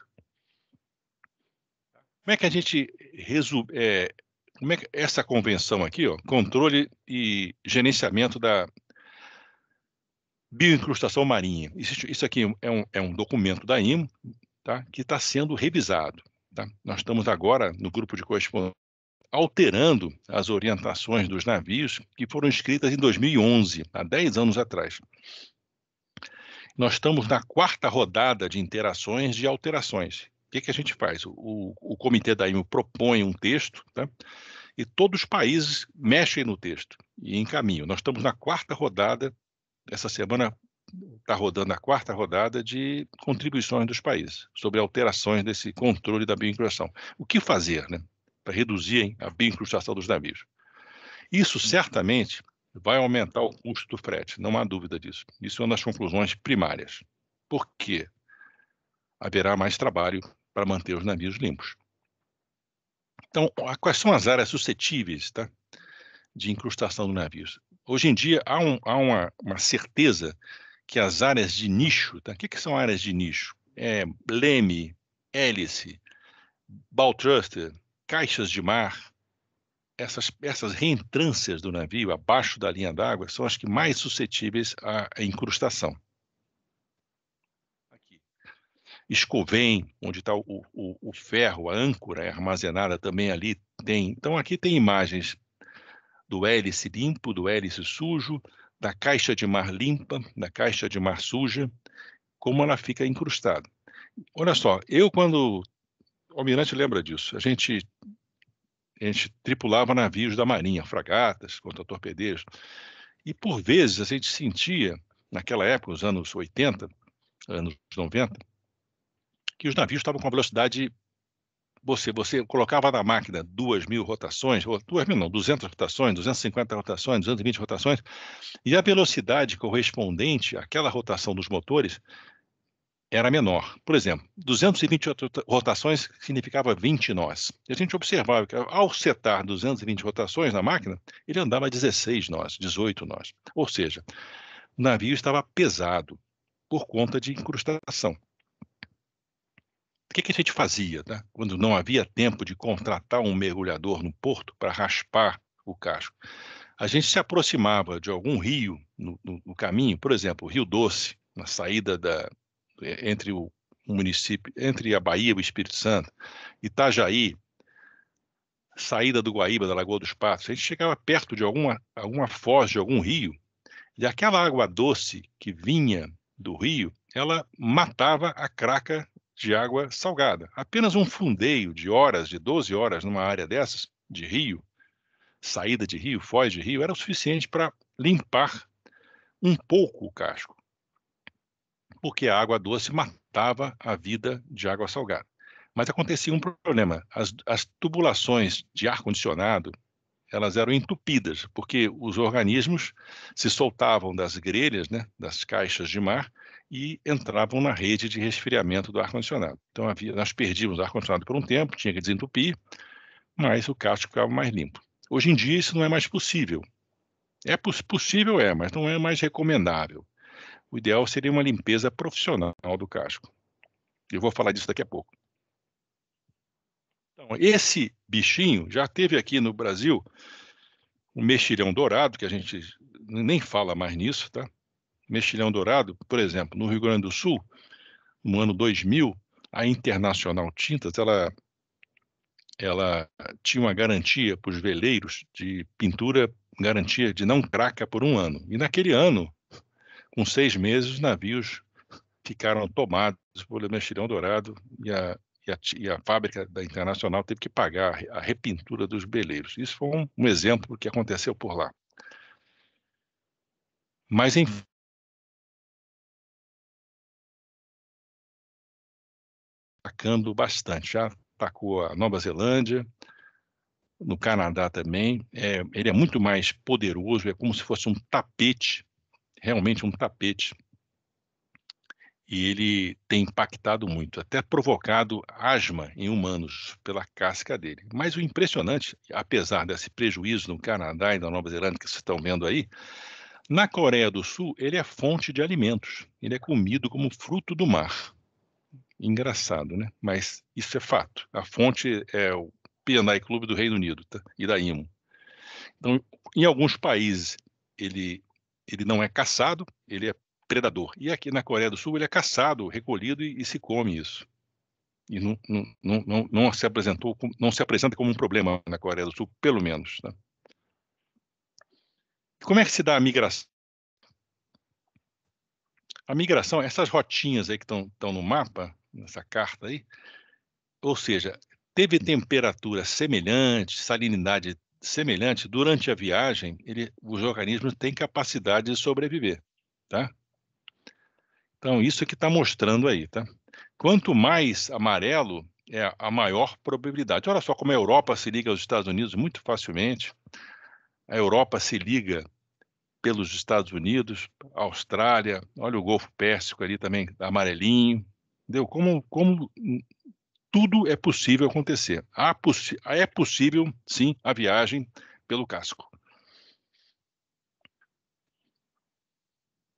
Como é que a gente resume, como é que essa convenção aqui, ó, controle e gerenciamento da bioincrustação marinha. Isso aqui é um documento da IMO, tá, que está sendo revisado. Tá? Nós estamos agora, no grupo de correspondência, alterando as orientações dos navios que foram escritas em 2011, há 10 anos atrás. Nós estamos na 4ª rodada de interações de alterações. O que a gente faz? O comitê da IMO propõe um texto, tá? E todos os países mexem no texto e encaminham. Nós estamos na 4ª rodada, essa semana está rodando a 4ª rodada de contribuições dos países sobre alterações desse controle da bioincrustação. O que fazer, né, para reduzir a bioincrustação dos navios? Isso certamente vai aumentar o custo do frete, não há dúvida disso. Isso é uma das conclusões primárias. Por quê? Haverá mais trabalho para manter os navios limpos. Então, quais são as áreas suscetíveis, tá, de incrustação dos navios? Hoje em dia, há uma certeza que as áreas de nicho, tá? O que são áreas de nicho? Leme, hélice, bow thruster, caixas de mar, essas reentrâncias do navio abaixo da linha d'água são as que mais suscetíveis à incrustação. Aqui. Escovém, onde está o ferro, a âncora é armazenada também ali tem. Então aqui tem imagens do hélice limpo, do hélice sujo, da caixa de mar limpa, da caixa de mar suja, como ela fica incrustada. Olha só, quando o almirante lembra disso, a gente tripulava navios da marinha, fragatas, contra-torpedeiros, e por vezes a gente sentia, naquela época, nos anos 80, anos 90, que os navios estavam com a velocidade... Você colocava na máquina 2.000 rotações, ou 2.000 não, 200 rotações, 250 rotações, 220 rotações, e a velocidade correspondente àquela rotação dos motores era menor. Por exemplo, 220 rotações significava 20 nós. E a gente observava que ao setar 220 rotações na máquina, ele andava 16 nós, 18 nós. Ou seja, o navio estava pesado por conta de incrustação. que a gente fazia, né? Quando não havia tempo de contratar um mergulhador no porto para raspar o casco? A gente se aproximava de algum rio no caminho, por exemplo, o Rio Doce, na saída entre o município, entre a Bahia e o Espírito Santo, Itajaí, saída do Guaíba, da Lagoa dos Patos. A gente chegava perto de alguma foz de algum rio, e aquela água doce que vinha do rio, ela matava a craca de água salgada. Apenas um fundeio de 12 horas numa área dessas, de rio, saída de rio, foz de rio, era o suficiente para limpar um pouco o casco, porque a água doce matava a vida de água salgada. Mas acontecia um problema, as tubulações de ar-condicionado, elas eram entupidas, porque os organismos se soltavam das grelhas, né, das caixas de mar, e entravam na rede de resfriamento do ar-condicionado. Então nós perdíamos o ar-condicionado por um tempo, tinha que desentupir, mas o casco ficava mais limpo. Hoje em dia isso não é mais possível. Possível, mas não é mais recomendável. O ideal seria uma limpeza profissional do casco. Eu vou falar disso daqui a pouco. Então, esse bichinho já teve aqui no Brasil o mexilhão dourado, que a gente nem fala mais nisso, tá? Mexilhão dourado, por exemplo, no Rio Grande do Sul, no ano 2000, a Internacional Tintas, ela tinha uma garantia para os veleiros de pintura, garantia de não craca por 1 ano. E naquele ano, com 6 meses, os navios ficaram tomados pelo mexilhão dourado e a fábrica da Internacional teve que pagar a repintura dos veleiros. Isso foi um exemplo do que aconteceu por lá. Mas, enfim, atacando bastante. Já atacou a Nova Zelândia, no Canadá também. Ele é muito mais poderoso, é como se fosse um tapete, realmente um tapete. E ele tem impactado muito, até provocado asma em humanos pela casca dele. Mas o impressionante, apesar desse prejuízo no Canadá e na Nova Zelândia que vocês estão vendo aí, na Coreia do Sul ele é fonte de alimentos. Ele é comido como fruto do mar. Engraçado, né? Mas isso é fato. A fonte é o P&I Clube do Reino Unido, tá? E da IMO. Então, em alguns países ele não é caçado, ele é predador. E aqui na Coreia do Sul ele é caçado, recolhido e se come isso. E não se apresenta como um problema na Coreia do Sul, pelo menos. Tá? Como é que se dá a migração? A migração, essas rotinhas aí que estão no mapa, nessa carta aí, ou seja, teve temperatura semelhante, salinidade semelhante, durante a viagem, os organismos têm capacidade de sobreviver, tá? Então, isso que está mostrando aí, tá? Quanto mais amarelo, é a maior probabilidade. Olha só como a Europa se liga aos Estados Unidos muito facilmente. A Europa se liga pelos Estados Unidos, Austrália, olha o Golfo Pérsico ali também, amarelinho. Entendeu? Como tudo é possível acontecer. É possível, sim, a viagem pelo casco.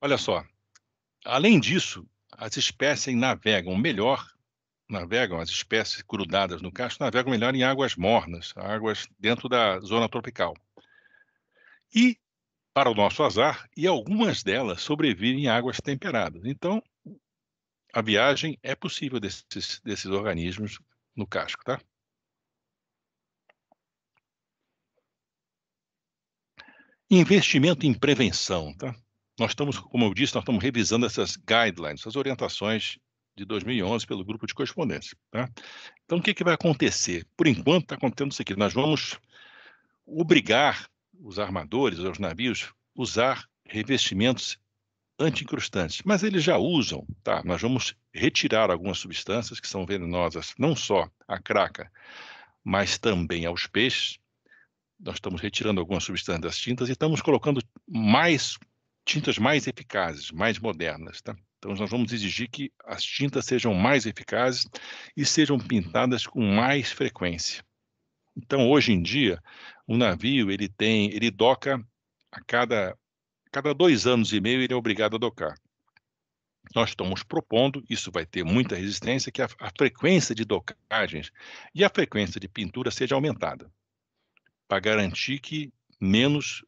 Olha só, além disso, as espécies as espécies grudadas no casco, navegam melhor em águas mornas, águas dentro da zona tropical. E, para o nosso azar, algumas delas sobrevivem em águas temperadas. Então, a viagem é possível desses organismos no casco, tá? Investimento em prevenção, tá? Como eu disse, nós estamos revisando essas guidelines, essas orientações de 2011 pelo grupo de correspondência, tá? Então, o que vai acontecer? Por enquanto, está acontecendo isso aqui. Nós vamos obrigar os armadores, os navios, a usar revestimentos anti-incrustantes, mas eles já usam, tá? Nós vamos retirar algumas substâncias que são venenosas, não só à craca, mas também aos peixes. Nós estamos retirando algumas substâncias das tintas e estamos colocando tintas mais eficazes, mais modernas, tá? Então, nós vamos exigir que as tintas sejam mais eficazes e sejam pintadas com mais frequência. Então, hoje em dia, o navio, ele doca a cada 2 anos e meio, ele é obrigado a docar. nós estamos propondo, isso vai ter muita resistência, que a frequência de docagens e a frequência de pintura seja aumentada, para garantir que menos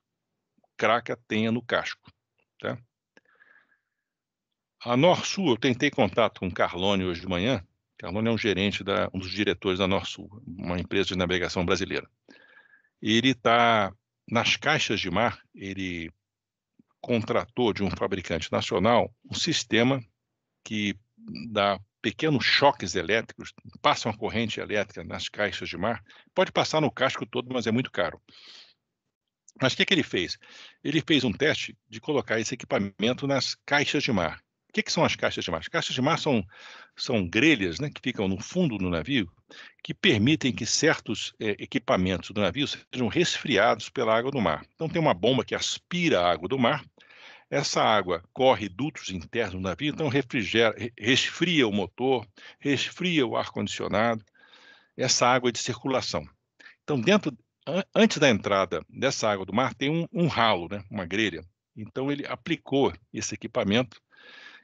craca tenha no casco, tá? A Norsul, eu tentei contato com o Carlone hoje de manhã. Carlone é um gerente, um dos diretores da Norsul, uma empresa de navegação brasileira. Ele está nas caixas de mar, ele contratou de um fabricante nacional um sistema que dá pequenos choques elétricos, passa uma corrente elétrica nas caixas de mar, pode passar no casco todo, mas é muito caro. Mas o que ele fez? Ele fez um teste de colocar esse equipamento nas caixas de mar. O que são as caixas de mar? As caixas de mar são grelhas, né, que ficam no fundo do navio, que permitem que certos equipamentos do navio sejam resfriados pela água do mar. Então tem uma bomba que aspira a água do mar, essa água corre dutos internos do navio, então resfria o motor, resfria o ar-condicionado, essa água é de circulação. Então antes da entrada dessa água do mar tem um ralo, né, uma grelha. Então ele aplicou esse equipamento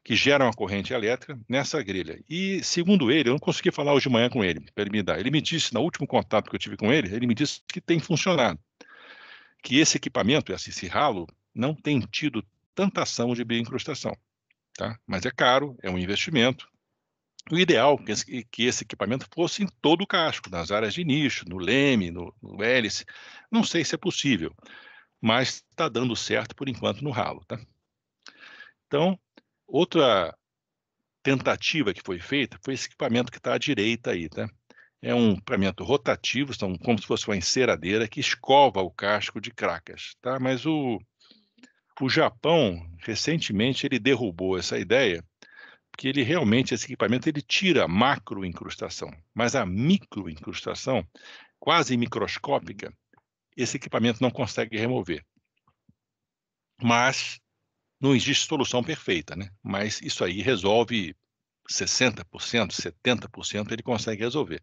que gera uma corrente elétrica nessa grelha. E, segundo ele, eu não consegui falar hoje de manhã com ele, para ele me dar. Ele me disse, no último contato que eu tive com ele me disse que tem funcionado. Que esse equipamento, esse ralo, não tem tido tanta ação de bioincrustação. Tá? Mas é caro, é um investimento. O ideal é que esse equipamento fosse em todo o casco, nas áreas de nicho, no leme, no hélice. Não sei se é possível, mas está dando certo por enquanto no ralo. Tá? Então, outra tentativa que foi feita foi esse equipamento que está à direita aí, tá? É um equipamento rotativo, são como se fosse uma enceradeira que escova o casco de cracas, tá? Mas o Japão, recentemente, ele derrubou essa ideia, porque ele realmente, esse equipamento, ele tira a macroincrustação, mas a microincrustação, quase microscópica, esse equipamento não consegue remover. Mas não existe solução perfeita, né? Mas isso aí resolve 60%, 70%, ele consegue resolver.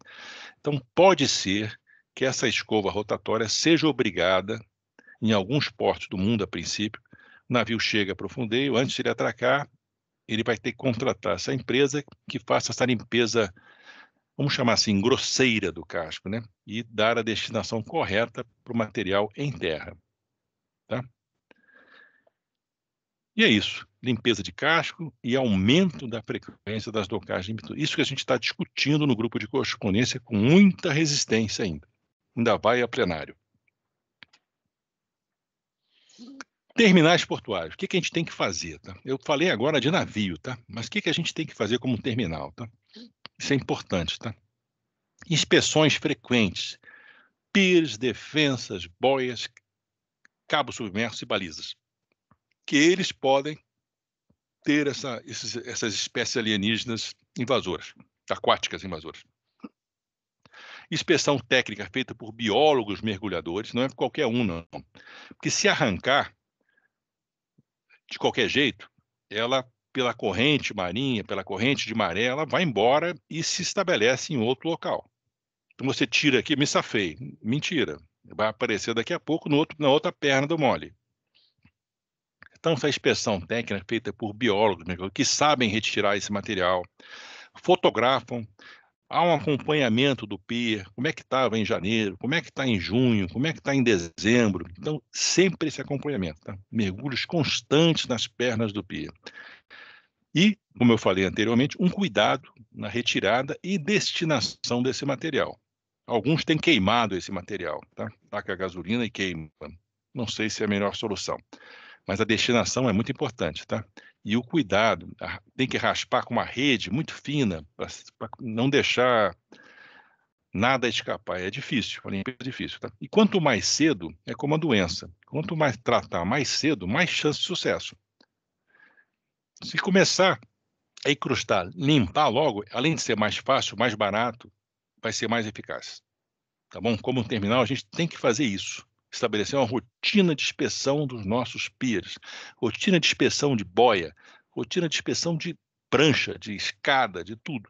Então, pode ser que essa escova rotatória seja obrigada, em alguns portos do mundo, a princípio, o navio chega para o fundeio, antes de ele atracar, ele vai ter que contratar essa empresa que faça essa limpeza, vamos chamar assim, grosseira do casco, né? E dar a destinação correta para o material em terra, tá? E é isso, limpeza de casco e aumento da frequência das docagens. Isso que a gente está discutindo no grupo de correspondência com muita resistência ainda. Ainda vai a plenário. Terminais portuários. O que a gente tem que fazer? Tá? Eu falei agora de navio, tá? Mas o que a gente tem que fazer como terminal? Tá? Isso é importante. Tá? Inspeções frequentes. Piers, defensas, boias, cabos submersos e balizas. Que eles podem ter essas espécies alienígenas invasoras, aquáticas invasoras. Inspeção técnica feita por biólogos mergulhadores, não é qualquer um, não. Porque se arrancar de qualquer jeito, ela, pela corrente marinha, pela corrente de maré, ela vai embora e se estabelece em outro local. Então você tira aqui, me safei. Mentira. Vai aparecer daqui a pouco na outra perna do mole. Então, essa inspeção técnica feita por biólogos que sabem retirar esse material, fotografam, há um acompanhamento do pier, como é que estava em janeiro, como é que está em junho, como é que está em dezembro. Então, sempre esse acompanhamento, tá? Mergulhos constantes nas pernas do pier. E, como eu falei anteriormente, um cuidado na retirada e destinação desse material. Alguns têm queimado esse material, tá? Taca a gasolina e queima. Não sei se é a melhor solução. Mas a destinação é muito importante, tá? E o cuidado, tem que raspar com uma rede muito fina, para não deixar nada escapar. É difícil, a limpeza é difícil, tá? E quanto mais cedo, é como a doença. Quanto mais tratar mais cedo, mais chance de sucesso. Se começar a incrustar, limpar logo, além de ser mais fácil, mais barato, vai ser mais eficaz. Tá bom? Como terminal, a gente tem que fazer isso. Estabelecer uma rotina de inspeção dos nossos piers, rotina de inspeção de boia, rotina de inspeção de prancha, de escada, de tudo.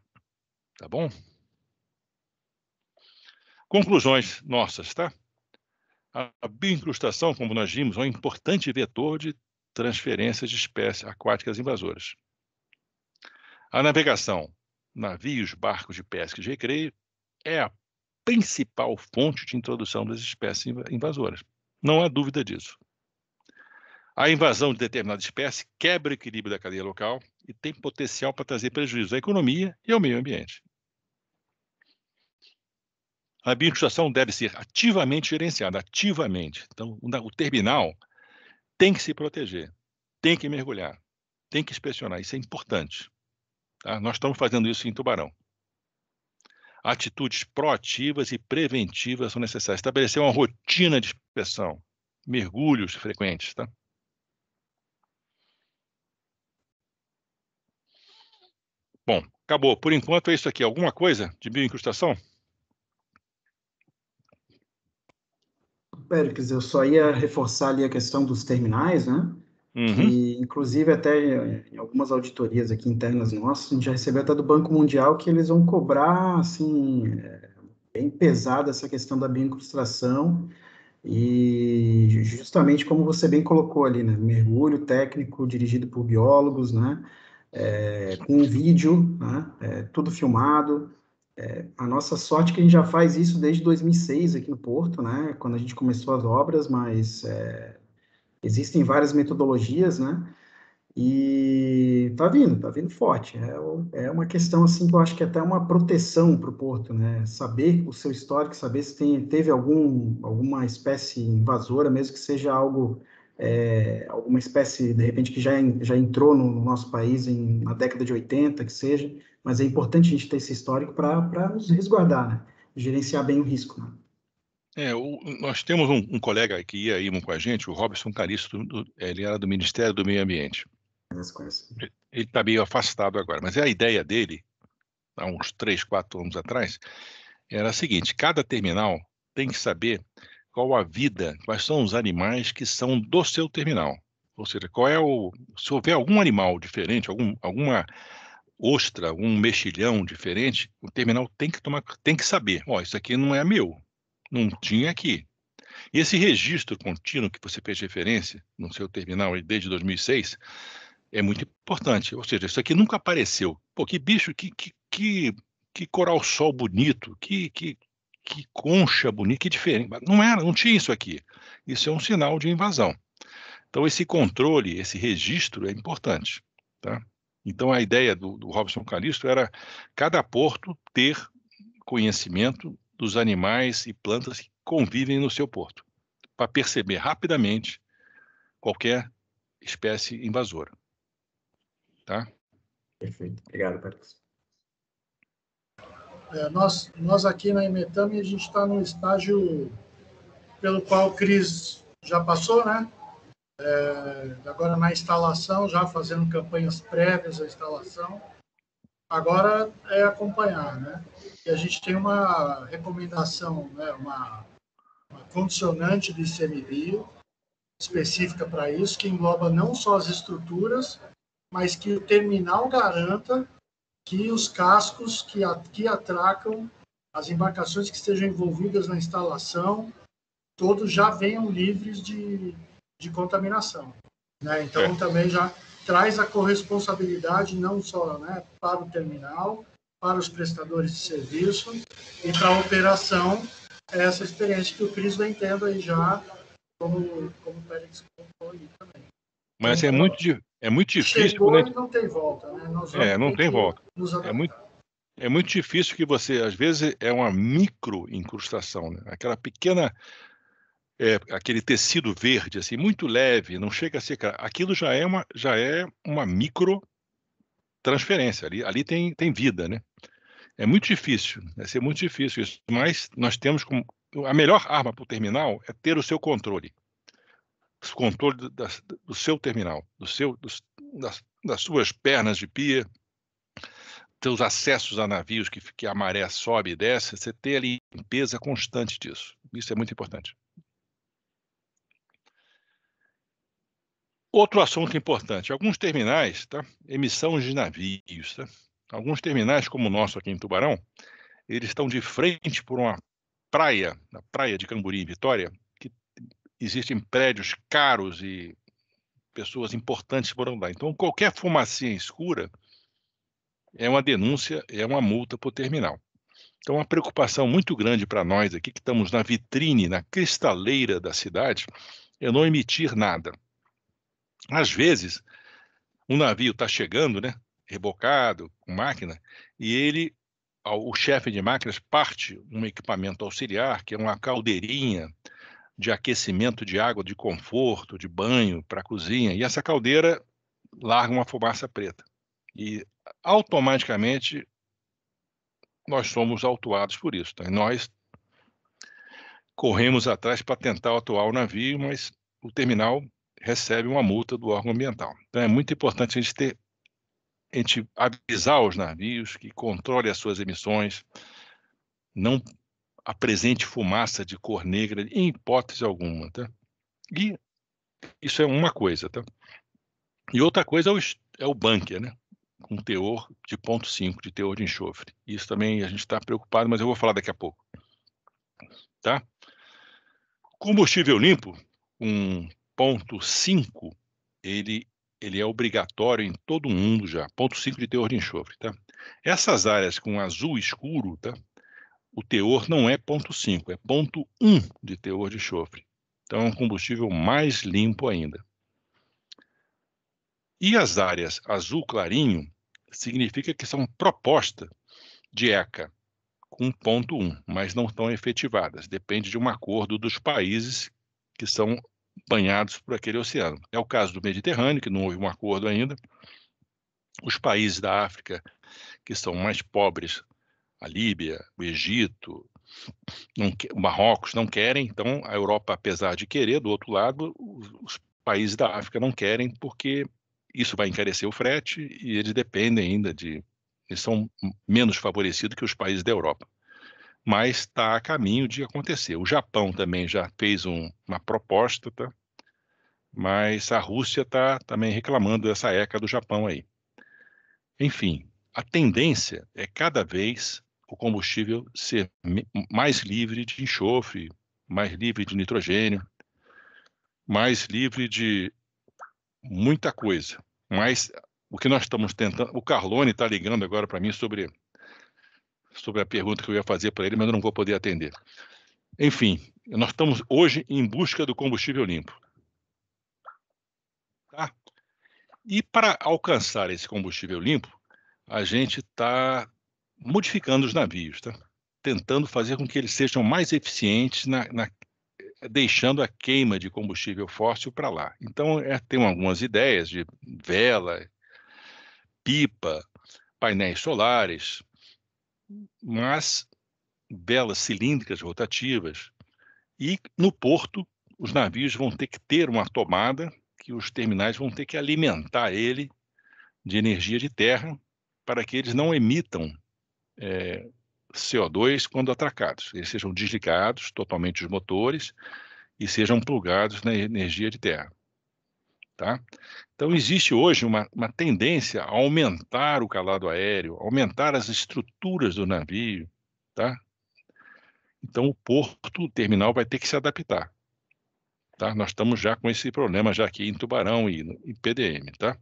Tá bom? Conclusões nossas, tá? A bioincrustação, como nós vimos, é um importante vetor de transferências de espécies aquáticas invasoras. A navegação, navios, barcos de pesca e de recreio, é a principal fonte de introdução das espécies invasoras. Não há dúvida disso. A invasão de determinada espécie quebra o equilíbrio da cadeia local e tem potencial para trazer prejuízo à economia e ao meio ambiente. A bioincrustação deve ser ativamente gerenciada, ativamente. Então, o terminal tem que se proteger, tem que mergulhar, tem que inspecionar. Isso é importante. Tá? Nós estamos fazendo isso em Tubarão. Atitudes proativas e preventivas são necessárias. Estabelecer uma rotina de inspeção, mergulhos frequentes. Tá? Bom, acabou. Por enquanto é isso aqui. Alguma coisa de bioincrustação? Péricles, eu só ia reforçar ali a questão dos terminais, né? Uhum. Que, inclusive, até em algumas auditorias aqui internas nossas, a gente já recebeu até do Banco Mundial que eles vão cobrar, assim, bem pesada essa questão da bioincrustação e justamente como você bem colocou ali, né? Mergulho técnico dirigido por biólogos, né? Com um vídeo, né? Tudo filmado. A nossa sorte é que a gente já faz isso desde 2006 aqui no Porto, né? Quando a gente começou as obras, mas existem várias metodologias, né? E tá vindo forte. É uma questão assim que eu acho que é até uma proteção para o Porto, né? Saber o seu histórico, saber se teve alguma espécie invasora, mesmo que seja algo, alguma espécie, de repente, que já entrou no nosso país na década de 80, que seja, mas é importante a gente ter esse histórico para nos resguardar, né? Gerenciar bem o risco, né? Nós temos um colega que ia com a gente, o Robson Calisto, ele era do Ministério do Meio Ambiente. Ele está meio afastado agora, mas a ideia dele, há uns 3, 4 anos atrás, era a seguinte: cada terminal tem que saber qual a vida, quais são os animais que são do seu terminal. Ou seja, se houver algum animal diferente, alguma ostra, algum mexilhão diferente, o terminal tem que saber, isso aqui não é meu, não tinha aqui. E esse registro contínuo que você fez referência no seu terminal desde 2006 é muito importante. Ou seja, isso aqui nunca apareceu. Pô, que bicho, que coral-sol bonito, que concha bonita, que diferente. Não tinha isso aqui. Isso é um sinal de invasão. Então, esse controle, esse registro é importante. Tá? Então, a ideia do Robson Calisto era cada porto ter conhecimento dos animais e plantas que convivem no seu porto, para perceber rapidamente qualquer espécie invasora. Tá? Perfeito. Obrigado, Péricles. Nós aqui na Imetame, a gente está no estágio pelo qual o Cris já passou, né? Agora na instalação, já fazendo campanhas prévias à instalação. Agora é acompanhar, né? E a gente tem uma recomendação, né? uma condicionante do ICMBio específica para isso, que engloba não só as estruturas, mas que o terminal garanta que os cascos que atracam as embarcações que estejam envolvidas na instalação, todos já venham livres de contaminação. Né? Então, também já traz a corresponsabilidade não só, né, para o terminal, para os prestadores de serviço e para a operação, essa experiência que o Cris vem tendo aí já, como o Pérez colocou aí também. Mas então, é muito difícil. Chegou e não tem volta, né? Nós vamos não tem volta. Nos adaptar. É muito difícil que você, às vezes, é uma micro incrustação, né? Aquela pequena, aquele tecido verde, assim, muito leve, não chega a ser. Aquilo já é uma micro transferência. Ali tem vida, né? É muito difícil, vai ser muito difícil isso. Mas nós temos como. A melhor arma para o terminal é ter o seu controle. O controle do seu terminal, das suas pernas de pia, teus acessos a navios que a maré sobe e desce, você ter ali limpeza constante disso. Isso é muito importante. Outro assunto importante, alguns terminais, tá? Emissão de navios, tá? Alguns terminais, como o nosso aqui em Tubarão, eles estão de frente por uma praia, na praia de Camburi, em Vitória, que existem prédios caros e pessoas importantes por andar. Então, qualquer fumacinha escura é uma denúncia, é uma multa por terminal. Então, uma preocupação muito grande para nós aqui, que estamos na vitrine, na cristaleira da cidade, é não emitir nada. Às vezes, um navio está chegando, né, rebocado, com máquina, e o chefe de máquinas parte um equipamento auxiliar, que é uma caldeirinha de aquecimento de água, de conforto, de banho para a cozinha, e essa caldeira larga uma fumaça preta. E automaticamente nós somos autuados por isso. Tá? E nós corremos atrás para tentar autuar o navio, mas o terminal recebe uma multa do órgão ambiental. Então é muito importante a gente avisar os navios que controle as suas emissões, não apresente fumaça de cor negra em hipótese alguma, tá? E isso é uma coisa, tá? E outra coisa é o bunker, né? Com teor de 0,5 de teor de enxofre. Isso também a gente está preocupado, mas eu vou falar daqui a pouco, tá? Combustível limpo, com 0,5, ele é obrigatório em todo o mundo já, 0,5 de teor de enxofre, tá? Essas áreas com azul escuro, tá? O teor não é 0,5, é 0,1 de teor de enxofre. Então é um combustível mais limpo ainda. E as áreas azul clarinho significa que são proposta de ECA com 0,1, mas não estão efetivadas. Depende de um acordo dos países que são banhados por aquele oceano. É o caso do Mediterrâneo, que não houve um acordo ainda. Os países da África que são mais pobres, a Líbia, o Egito, o Marrocos não querem, então a Europa, apesar de querer, do outro lado, os países da África não querem, porque isso vai encarecer o frete e eles dependem ainda eles são menos favorecidos que os países da Europa. Mas está a caminho de acontecer. O Japão também já fez uma proposta, tá? Mas a Rússia está também reclamando dessa ECA do Japão aí. Enfim, a tendência é cada vez o combustível ser mais livre de enxofre, mais livre de nitrogênio, mais livre de muita coisa. Mas o que nós estamos tentando... O Carlone está ligando agora para mim sobre a pergunta que eu ia fazer para ele, mas eu não vou poder atender. Enfim, nós estamos hoje em busca do combustível limpo. Tá? E para alcançar esse combustível limpo, a gente está modificando os navios, tá? Tentando fazer com que eles sejam mais eficientes deixando a queima de combustível fóssil para lá. Então, tem algumas ideias de vela, pipa, painéis solares, mas velas cilíndricas rotativas. E no porto, os navios vão ter que ter uma tomada que os terminais vão ter que alimentar ele de energia de terra para que eles não emitam CO2 quando atracados. Eles sejam desligados totalmente os motores e sejam plugados na energia de terra. Tá? Então, existe hoje uma tendência a aumentar o calado aéreo, aumentar as estruturas do navio. Tá? Então, o terminal vai ter que se adaptar. Tá? Nós estamos já com esse problema já aqui em Tubarão e em PDM. Tá?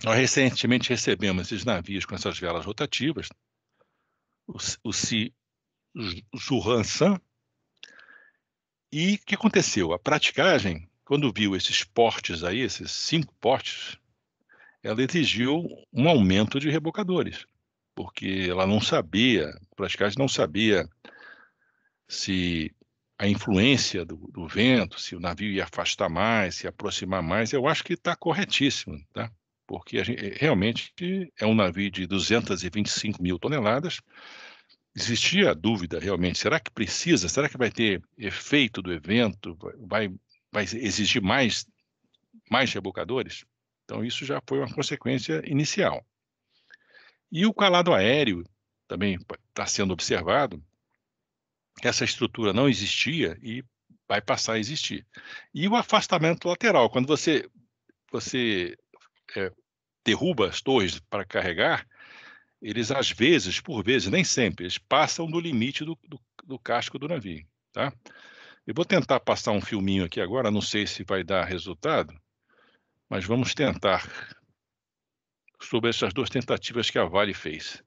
Nós recentemente recebemos esses navios com essas velas rotativas, o Zhuhai-San, e o que aconteceu? A praticagem, quando viu esses portes aí, esses 5 portes, ela exigiu um aumento de rebocadores, porque ela não sabia, a praticagem não sabia se a influência do vento, se o navio ia afastar mais, se aproximar mais. Eu acho que está corretíssimo, tá? Porque realmente é um navio de 225 mil toneladas. Existia a dúvida realmente, será que precisa, será que vai ter efeito do evento, vai exigir mais rebocadores? Então isso já foi uma consequência inicial. E o calado aéreo também está sendo observado, essa estrutura não existia e vai passar a existir. E o afastamento lateral, quando você derruba as torres para carregar, eles às vezes, por vezes, nem sempre, eles passam do limite do casco do navio, tá? Eu vou tentar passar um filminho aqui agora, não sei se vai dar resultado, mas vamos tentar sobre essas 2 tentativas que a Vale fez.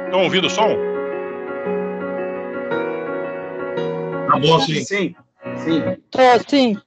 Estão ouvindo o som? Tá bom, sim. Sim, sim. Sim.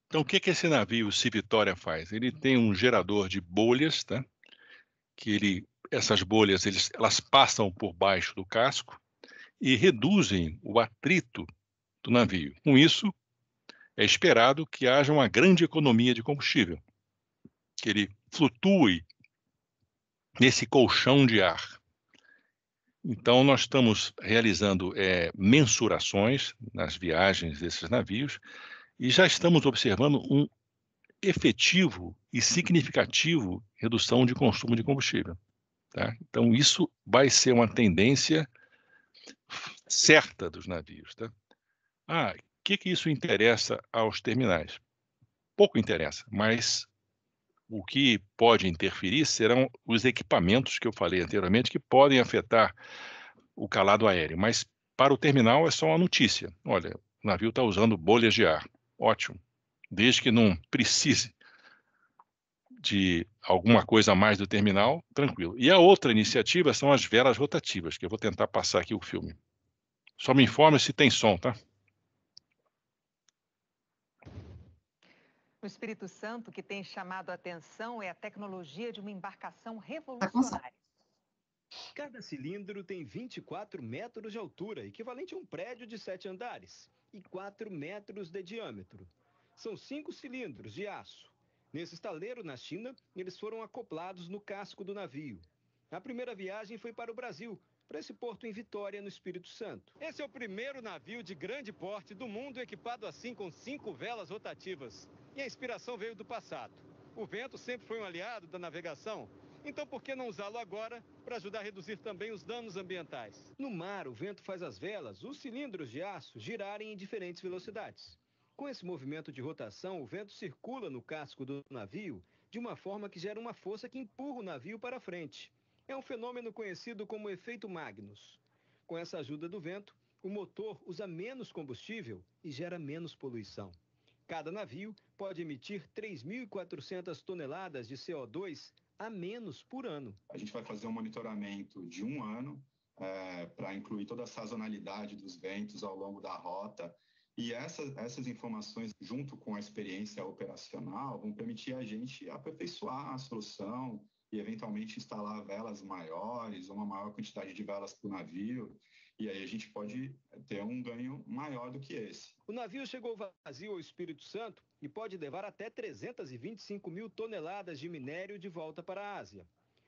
Então, o que esse navio Sea Vitória faz? Ele tem um gerador de bolhas, tá? Essas bolhas elas passam por baixo do casco e reduzem o atrito do navio. Com isso, é esperado que haja uma grande economia de combustível, que ele flutue nesse colchão de ar. Então, nós estamos realizando mensurações nas viagens desses navios e já estamos observando um efetivo e significativo redução de consumo de combustível. Tá? Então, isso vai ser uma tendência certa dos navios. Tá? O que isso interessa aos terminais? Pouco interessa, mas o que pode interferir serão os equipamentos que eu falei anteriormente, que podem afetar o calado aéreo. Mas para o terminal é só uma notícia. Olha, o navio está usando bolhas de ar. Ótimo. Desde que não precise de alguma coisa a mais do terminal, tranquilo. E a outra iniciativa são as velas rotativas, que eu vou tentar passar aqui o filme. Só me informe se tem som, tá? No Espírito Santo, o que tem chamado a atenção é a tecnologia de uma embarcação revolucionária. Cada cilindro tem 24 metros de altura, equivalente a um prédio de 7 andares, e 4 metros de diâmetro. São 5 cilindros de aço. Nesse estaleiro, na China, eles foram acoplados no casco do navio. A primeira viagem foi para o Brasil, para esse porto em Vitória, no Espírito Santo. Esse é o primeiro navio de grande porte do mundo equipado assim com 5 velas rotativas. E a inspiração veio do passado. O vento sempre foi um aliado da navegação. Então, por que não usá-lo agora para ajudar a reduzir também os danos ambientais? No mar, o vento faz as velas, os cilindros de aço, girarem em diferentes velocidades. Com esse movimento de rotação, o vento circula no casco do navio de uma forma que gera uma força que empurra o navio para frente. É um fenômeno conhecido como efeito Magnus. Com essa ajuda do vento, o motor usa menos combustível e gera menos poluição. Cada navio pode emitir 3.400 toneladas de CO2 a menos por ano. A gente vai fazer um monitoramento de 1 ano para incluir toda a sazonalidade dos ventos ao longo da rota. E essas informações, junto com a experiência operacional, vão permitir a gente aperfeiçoar a solução e, eventualmente, instalar velas maiores, uma maior quantidade de velas para o navio. E aí a gente pode ter um ganho maior do que esse. O navio chegou vazio ao Espírito Santo e pode levar até 325 mil toneladas de minério de volta para a Ásia.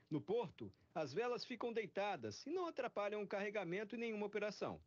No porto, as velas ficam deitadas e não atrapalham o carregamento e nenhuma operação.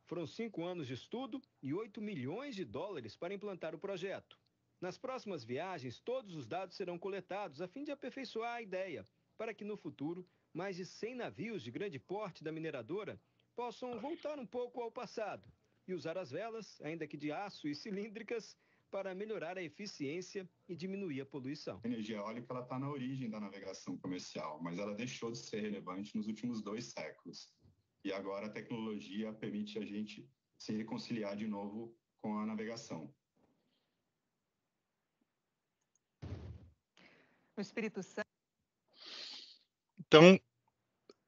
Foram 5 anos de estudo e 8 milhões de dólares para implantar o projeto. Nas próximas viagens, todos os dados serão coletados a fim de aperfeiçoar a ideia, para que no futuro, mais de 100 navios de grande porte da mineradora possam voltar um pouco ao passado e usar as velas, ainda que de aço e cilíndricas, para melhorar a eficiência e diminuir a poluição. A energia eólica está na origem da navegação comercial, mas ela deixou de ser relevante nos últimos 2 séculos. E agora a tecnologia permite a gente se reconciliar de novo com a navegação. No Espírito Santo. Então,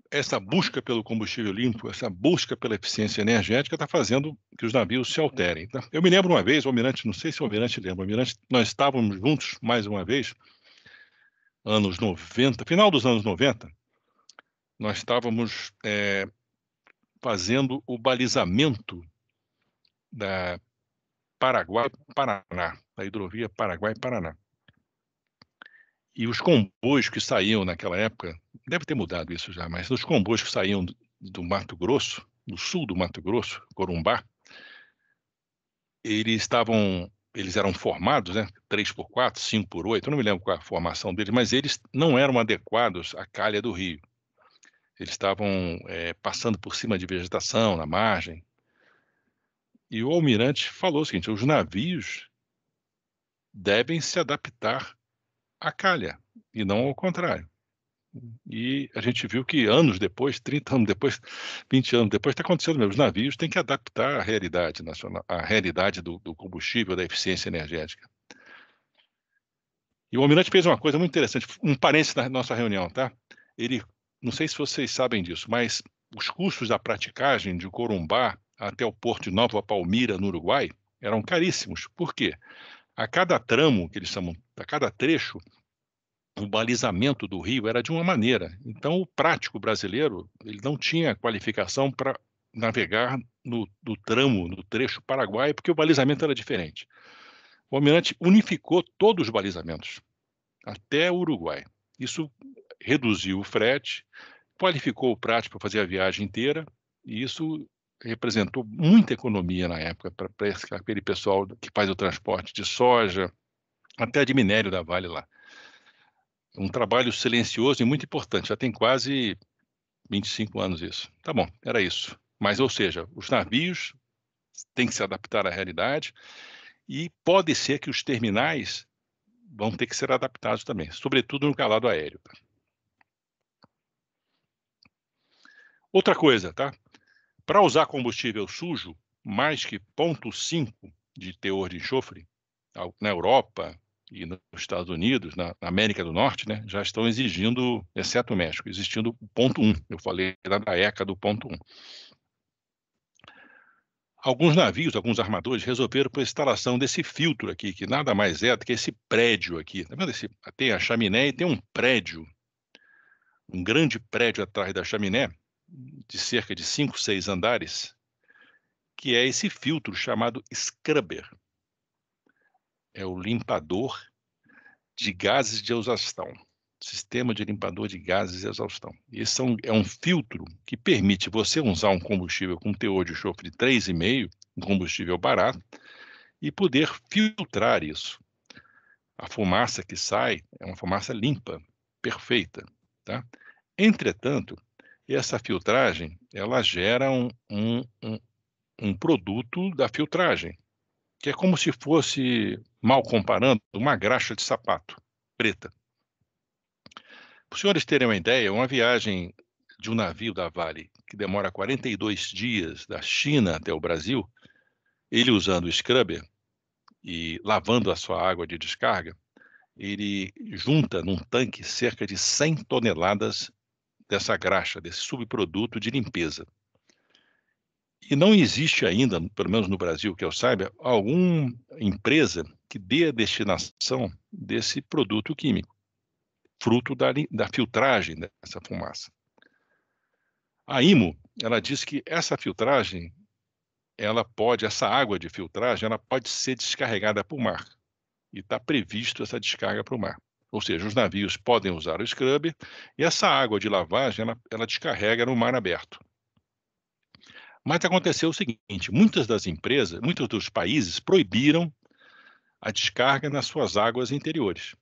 essa busca pelo combustível limpo, essa busca pela eficiência energética está fazendo que os navios se alterem. Tá? Eu me lembro uma vez, o Almirante, não sei se o Almirante lembra, Almirante, nós estávamos juntos mais uma vez, anos 90, final dos anos 90, nós estávamos fazendo o balizamento da Paraguai-Paraná, da hidrovia Paraguai-Paraná. E os comboios que saíam naquela época, deve ter mudado isso já, mas os comboios que saíam do Mato Grosso, do sul do Mato Grosso, Corumbá, eles eram formados, né, 3x4, 5x8, eu não me lembro qual a formação deles, mas eles não eram adequados à calha do rio. Eles estavam passando por cima de vegetação, na margem. E o almirante falou o seguinte, os navios devem se adaptar à calha, e não ao contrário. E a gente viu que anos depois, 30 anos depois, 20 anos depois, está acontecendo mesmo. Os navios têm que adaptar à realidade nacional, à realidade do combustível, da eficiência energética. E o almirante fez uma coisa muito interessante, um parênteses na nossa reunião, tá? Ele, não sei se vocês sabem disso, mas os custos da praticagem de Corumbá até o porto de Nova Palmira, no Uruguai, eram caríssimos. Por quê? A cada tramo, que eles chamam, a cada trecho, o balizamento do rio era de uma maneira. Então, o prático brasileiro ele não tinha qualificação para navegar no tramo, no trecho paraguaio, porque o balizamento era diferente. O almirante unificou todos os balizamentos, até o Uruguai. Isso reduziu o frete, qualificou o prático para fazer a viagem inteira, e isso representou muita economia na época para aquele pessoal que faz o transporte de soja, até de minério da Vale lá. Um trabalho silencioso e muito importante, já tem quase 25 anos isso. Tá bom, era isso. Mas, ou seja, os navios têm que se adaptar à realidade e pode ser que os terminais vão ter que ser adaptados também, sobretudo no calado aéreo. Outra coisa, tá? Para usar combustível sujo, mais que 0,5 de teor de enxofre, na Europa e nos Estados Unidos, na América do Norte, né, já estão exigindo, exceto o México, existindo o 0,1. Eu falei lá da ECA do 0,1. Alguns navios, alguns armadores resolveram por instalação desse filtro aqui, que nada mais é do que esse prédio aqui. Tá vendo? Tem a chaminé e tem um prédio, um grande prédio atrás da chaminé, de cerca de 5, 6 andares, que é esse filtro chamado scrubber. É o limpador de gases de exaustão. Sistema de limpador de gases de exaustão. Esse é um filtro que permite você usar um combustível com teor de enxofre de 3,5, um combustível barato, e poder filtrar isso. A fumaça que sai é uma fumaça limpa, perfeita. Tá? Entretanto, essa filtragem ela gera um produto da filtragem, que é como se fosse, mal comparando, uma graxa de sapato preta. Para os senhores terem uma ideia, uma viagem de um navio da Vale, que demora 42 dias da China até o Brasil, ele usando o scrubber e lavando a sua água de descarga, ele junta num tanque cerca de 100 toneladas dessa graxa, desse subproduto de limpeza. E não existe ainda, pelo menos no Brasil, que eu saiba, alguma empresa que dê a destinação desse produto químico, fruto da filtragem dessa fumaça. A IMO, ela diz que essa filtragem, essa água de filtragem, ela pode ser descarregada para o mar. E está previsto essa descarga para o mar. Ou seja, os navios podem usar o scrubber e essa água de lavagem, ela descarrega no mar aberto. Mas aconteceu o seguinte, muitas dos países proibiram a descarga nas suas águas interiores.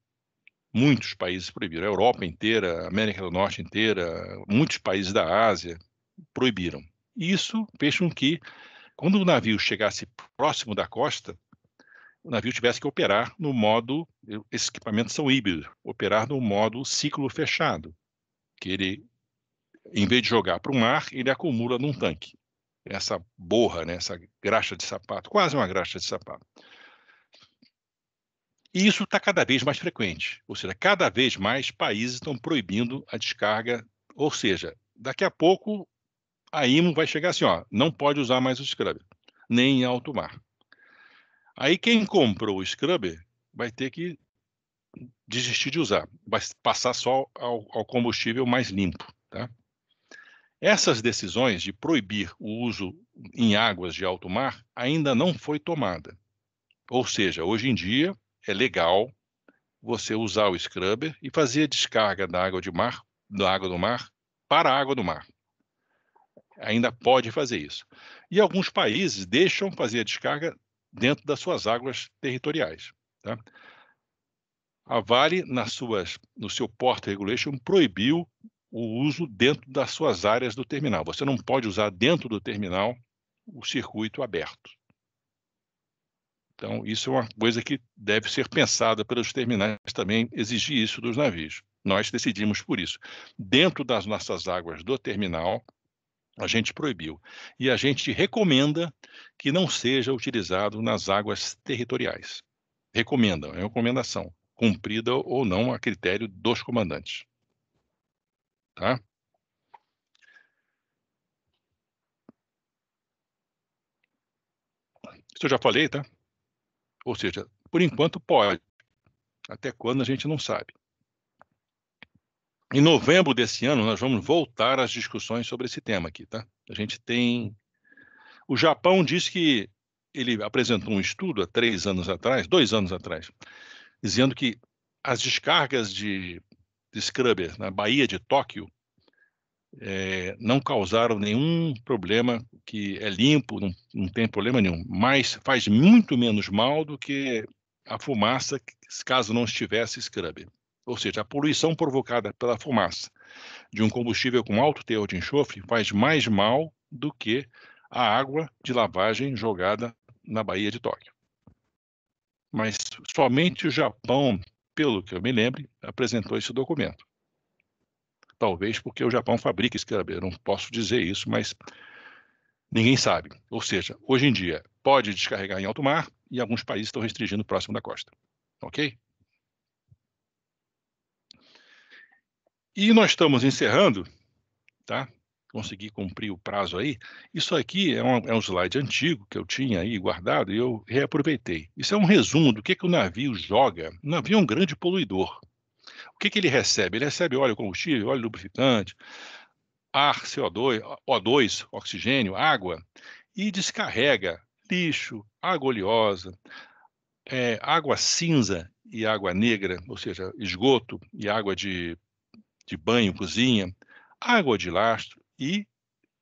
Muitos países proibiram, a Europa inteira, a América do Norte inteira, muitos países da Ásia proibiram. E isso fez com que, quando o navio chegasse próximo da costa, o navio tivesse que operar no modo, esses equipamentos são híbridos, operar no modo ciclo fechado, que ele, em vez de jogar para o mar, ele acumula num tanque. Essa borra, né, essa graxa de sapato, quase uma graxa de sapato. E isso está cada vez mais frequente, ou seja, cada vez mais países estão proibindo a descarga, ou seja, daqui a pouco a IMO vai chegar assim, ó, não pode usar mais o scrubber, nem em alto mar. Aí quem comprou o scrubber vai ter que desistir de usar, vai passar só ao combustível mais limpo, tá? Essas decisões de proibir o uso em águas de alto mar ainda não foi tomada. Ou seja, hoje em dia é legal você usar o scrubber e fazer a descarga da água do mar para a água do mar. Ainda pode fazer isso. E alguns países deixam fazer a descarga dentro das suas águas territoriais, tá? A Vale, no seu Port Regulation, proibiu o uso dentro das suas áreas do terminal. Você não pode usar dentro do terminal o circuito aberto. Então, isso é uma coisa que deve ser pensada pelos terminais também, exigir isso dos navios. Nós decidimos por isso. Dentro das nossas águas do terminal, a gente proibiu. E a gente recomenda que não seja utilizado nas águas territoriais. Recomenda, é uma recomendação, cumprida ou não a critério dos comandantes. Tá? Isso eu já falei, tá? Ou seja, por enquanto pode. Até quando a gente não sabe. Em novembro desse ano, nós vamos voltar às discussões sobre esse tema aqui, tá? A gente tem... O Japão diz que ele apresentou um estudo há 2 anos atrás, dizendo que as descargas de scrubber na Baía de Tóquio não causaram nenhum problema, que é limpo, não tem problema nenhum, mas faz muito menos mal do que a fumaça, caso não estivesse scrubber. Ou seja, a poluição provocada pela fumaça de um combustível com alto teor de enxofre faz mais mal do que a água de lavagem jogada na Baía de Tóquio. Mas somente o Japão, pelo que eu me lembre, apresentou esse documento. Talvez porque o Japão fabrica scrubber, eu não posso dizer isso, mas ninguém sabe. Ou seja, hoje em dia pode descarregar em alto mar e alguns países estão restringindo próximo da costa. Ok? E nós estamos encerrando, tá? Consegui cumprir o prazo aí. Isso aqui é um slide antigo que eu tinha aí guardado e eu reaproveitei. Isso é um resumo do que o navio joga. O navio é um grande poluidor. O que ele recebe? Ele recebe óleo combustível, óleo lubrificante, ar, CO2, O2, oxigênio, água, e descarrega lixo, água oleosa, água cinza e água negra, ou seja, esgoto e água de banho, cozinha, água de lastro e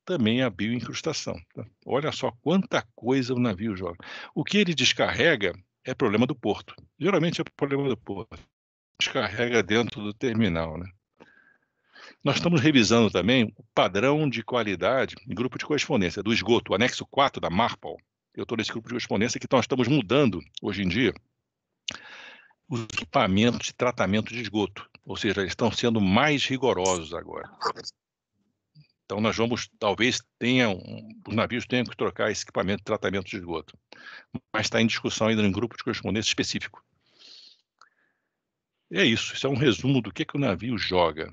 também a bioincrustação. Tá? Olha só quanta coisa o navio joga. O que ele descarrega é problema do porto. Geralmente é problema do porto. Descarrega dentro do terminal, né? Nós estamos revisando também o padrão de qualidade em grupo de correspondência do esgoto, o anexo 4 da MARPOL. Eu estou nesse grupo de correspondência que nós estamos mudando, hoje em dia, os equipamentos de tratamento de esgoto. Ou seja, eles estão sendo mais rigorosos agora. Então, nós vamos, talvez, os navios tenham que trocar esse equipamento de tratamento de esgoto. Mas está em discussão ainda em grupo de correspondência específico. É isso é um resumo do que o navio joga.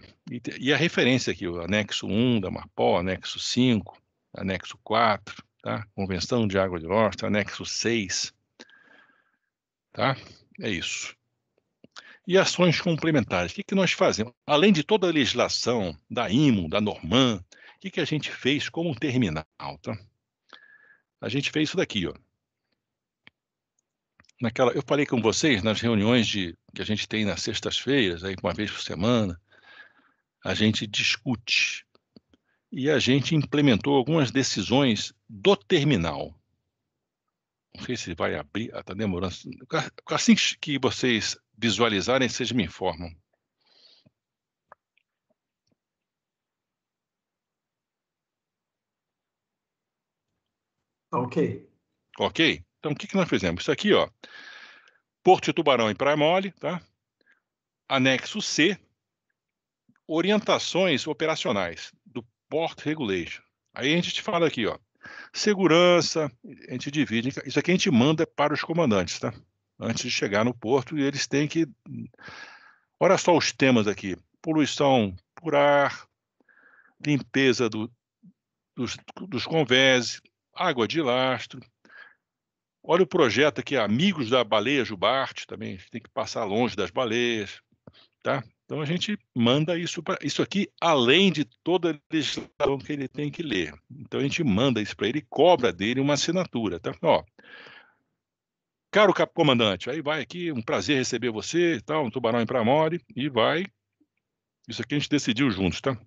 E a referência aqui, o anexo 1 da MARPOL, anexo 5, anexo 4, tá? Convenção de Água de Lostra, anexo 6, tá? É isso. E ações complementares. O que nós fazemos? Além de toda a legislação da IMO, da Norman, o que a gente fez como terminal, tá? A gente fez isso daqui, ó. Eu falei com vocês nas reuniões que a gente tem nas sextas-feiras, aí uma vez por semana, a gente discute e a gente implementou algumas decisões do terminal. Não sei se vai abrir, está demorando. Assim que vocês visualizarem, vocês me informam. Ok. Ok? Então, o que nós fizemos? Isso aqui, ó, Porto de Tubarão e Praia Mole, tá? Anexo C, orientações operacionais do Port Regulation. Aí a gente te fala aqui, ó, segurança, a gente divide, isso aqui a gente manda para os comandantes, tá? Antes de chegar no porto, e eles têm que... Olha só os temas aqui, poluição por ar, limpeza dos convés, água de lastro. Olha o projeto aqui, Amigos da Baleia Jubarte, também tem que passar longe das baleias, tá? Então a gente manda isso para isso aqui, além de toda a legislação que ele tem que ler. Então a gente manda isso para ele e cobra dele uma assinatura, tá? Ó, caro comandante, aí vai aqui, um prazer receber você e tal, um Tubarão em Pramore, e vai. Isso aqui a gente decidiu juntos, tá?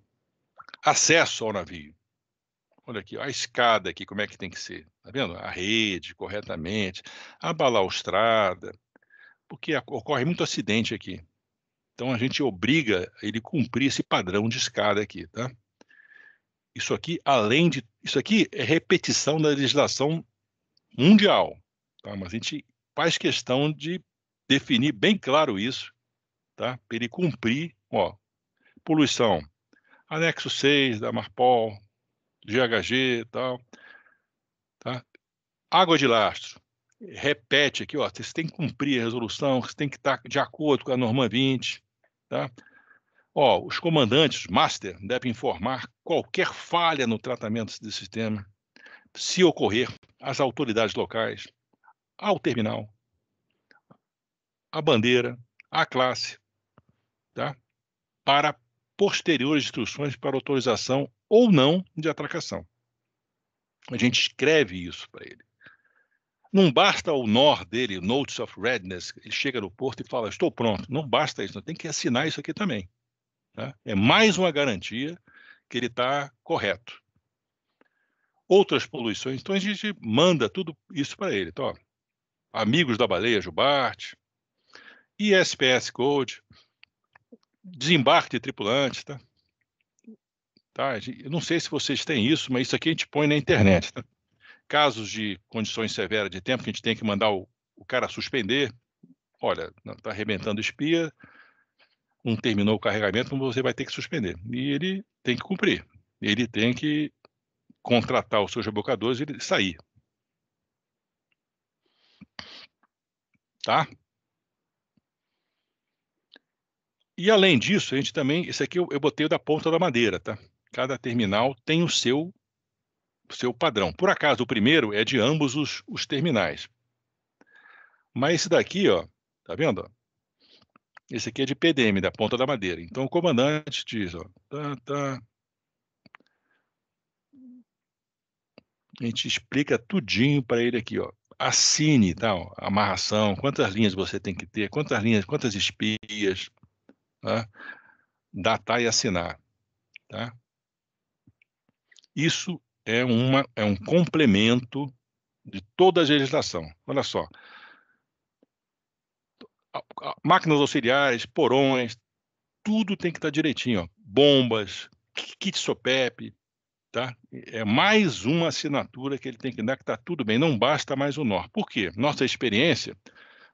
Acesso ao navio. Olha aqui, a escada aqui, como é que tem que ser? Tá vendo? A rede, corretamente, a balaustrada, porque ocorre muito acidente aqui. Então a gente obriga ele a cumprir esse padrão de escada aqui, tá? Isso aqui, isso aqui é repetição da legislação mundial, tá? Mas a gente faz questão de definir bem claro isso, tá? Para ele cumprir, ó, poluição, anexo 6 da Marpol, GHG e tal, tá? Água de lastro, repete aqui, ó, vocês têm que cumprir a resolução, vocês têm que estar de acordo com a norma 20, tá? Ó, os comandantes, master, devem informar qualquer falha no tratamento do sistema, se ocorrer, às autoridades locais, ao terminal, à bandeira, à classe, tá? Para posteriores instruções para autorização ou não de atracação. A gente escreve isso para ele. Não basta o NOR dele, Notice of Readiness, ele chega no porto e fala, estou pronto. Não basta isso, tem que assinar isso aqui também. Tá? É mais uma garantia que ele está correto. Outras poluições, então a gente manda tudo isso para ele. Então, ó, Amigos da Baleia Jubarte, ISPS Code, desembarque de tripulantes, tá? Tá? Eu não sei se vocês têm isso, mas isso aqui a gente põe na internet, tá? Casos de condições severas de tempo que a gente tem que mandar o cara suspender. Olha, está arrebentando espia, não terminou o carregamento, você vai ter que suspender. E ele tem que cumprir. Ele tem que contratar os seus rebocadores e sair. Tá? E além disso, a gente também, esse aqui eu botei o da ponta da madeira, tá? Cada terminal tem o seu padrão. Por acaso, o primeiro é de ambos os terminais. Mas esse daqui, ó, tá vendo? Esse aqui é de PDM, da ponta da madeira. Então o comandante diz, ó, tá. A gente explica tudinho para ele aqui, ó. Assine, tá? Ó, amarração, quantas linhas você tem que ter, quantas espias, tá? Datar e assinar, tá? Isso é um complemento de toda a legislação. Olha só. Máquinas auxiliares, porões, tudo tem que estar direitinho, ó. Bombas, kit SOPEP, tá? É mais uma assinatura que ele tem que dar que está tudo bem, não basta mais o NOR. Por quê? Nossa experiência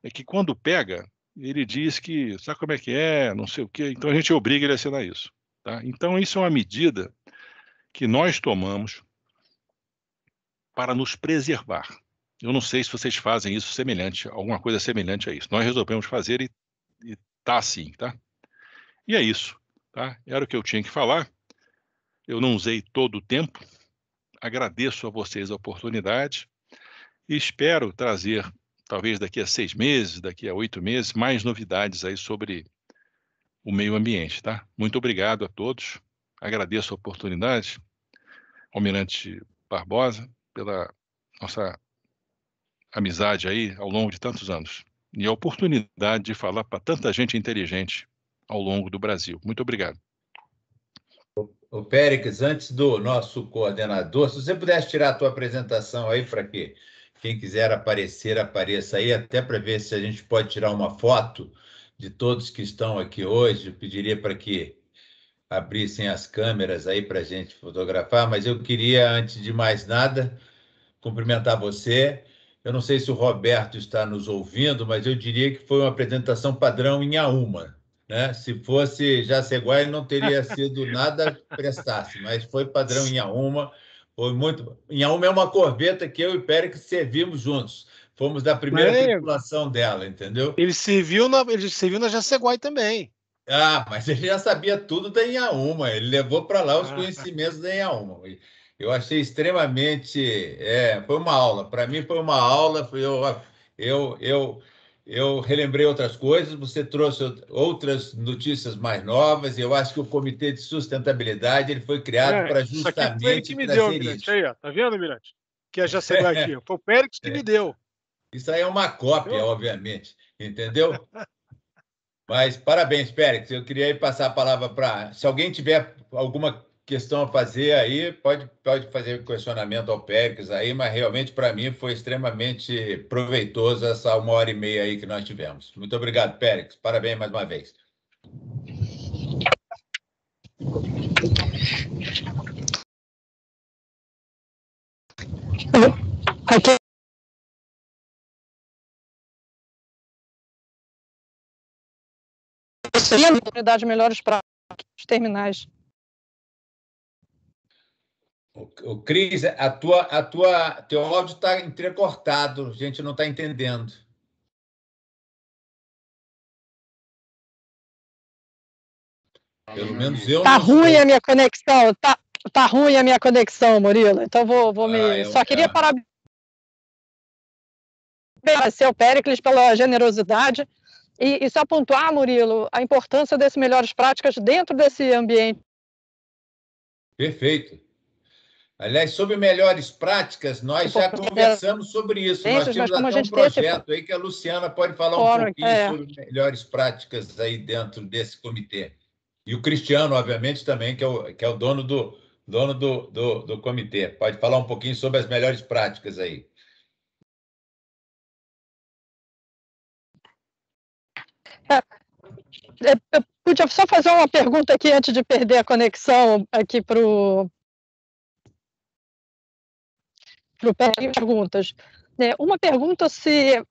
é que quando pega, ele diz que, sabe como é que é, não sei o quê, então a gente obriga ele a assinar isso, tá? Então isso é uma medida que nós tomamos para nos preservar. Eu não sei se vocês fazem isso semelhante, alguma coisa semelhante a isso. Nós resolvemos fazer e tá assim, tá? E é isso, tá? Era o que eu tinha que falar. Eu não usei todo o tempo. Agradeço a vocês a oportunidade e espero trazer, talvez daqui a 6 meses, daqui a 8 meses, mais novidades aí sobre o meio ambiente, tá? Muito obrigado a todos. Agradeço a oportunidade, Almirante Barbosa, pela nossa amizade aí ao longo de tantos anos e a oportunidade de falar para tanta gente inteligente ao longo do Brasil. Muito obrigado. O Péricles, antes do nosso coordenador, se você pudesse tirar a tua apresentação aí para que quem quiser aparecer, apareça aí, até para ver se a gente pode tirar uma foto de todos que estão aqui hoje. Eu pediria para que abrissem as câmeras aí para a gente fotografar, mas eu queria, antes de mais nada, cumprimentar você. eu não sei se o Roberto está nos ouvindo, mas eu diria que foi uma apresentação padrão em Inhaúma, né? Se fosse Jaceguá, ele não teria sido nada prestasse, mas foi padrão em Inhaúma. Foi muito. Inhaúma é uma corveta que eu e Péricles servimos juntos. Fomos da primeira tripulação dela, entendeu? Ele serviu na Jaceguai também. Ah, mas ele já sabia tudo da Inhaúma, ele levou para lá os conhecimentos da Inhaúma. Eu achei extremamente. Foi uma aula, para mim foi uma aula. Eu relembrei outras coisas, você trouxe outras notícias mais novas, e eu acho que o Comitê de Sustentabilidade ele foi criado para justamente isso aqui foi ele que me deu, Mirante. Aí, ó, tá vendo, Mirante? Que a Jaceguai tinha. Foi o Péricles que me deu. Isso aí é uma cópia, obviamente, entendeu? Mas parabéns, Péricles. Eu queria passar a palavra para... Se alguém tiver alguma questão a fazer aí, pode fazer questionamento ao Péricles aí, mas realmente para mim foi extremamente proveitoso essa 1h30 aí que nós tivemos. Muito obrigado, Péricles. Parabéns mais uma vez. Seria a oportunidade de melhores práticas terminais. O Cris, teu áudio está entrecortado, a gente não está entendendo. Pelo menos eu tá não ruim estou. A minha conexão, tá ruim a minha conexão, Murilo. Então só queria parabenizar o Péricles pela generosidade e só pontuar, Murilo, a importância dessas melhores práticas dentro desse ambiente. Perfeito. Aliás, sobre melhores práticas, nós já conversamos sobre isso. Nós temos até um projeto aí que a Luciana pode falar um pouquinho sobre melhores práticas aí dentro desse comitê. E o Cristiano, obviamente, também, que é o dono do comitê. Pode falar um pouquinho sobre as melhores práticas aí. Eu podia só fazer uma pergunta aqui antes de perder a conexão aqui para o perguntas. Uma pergunta se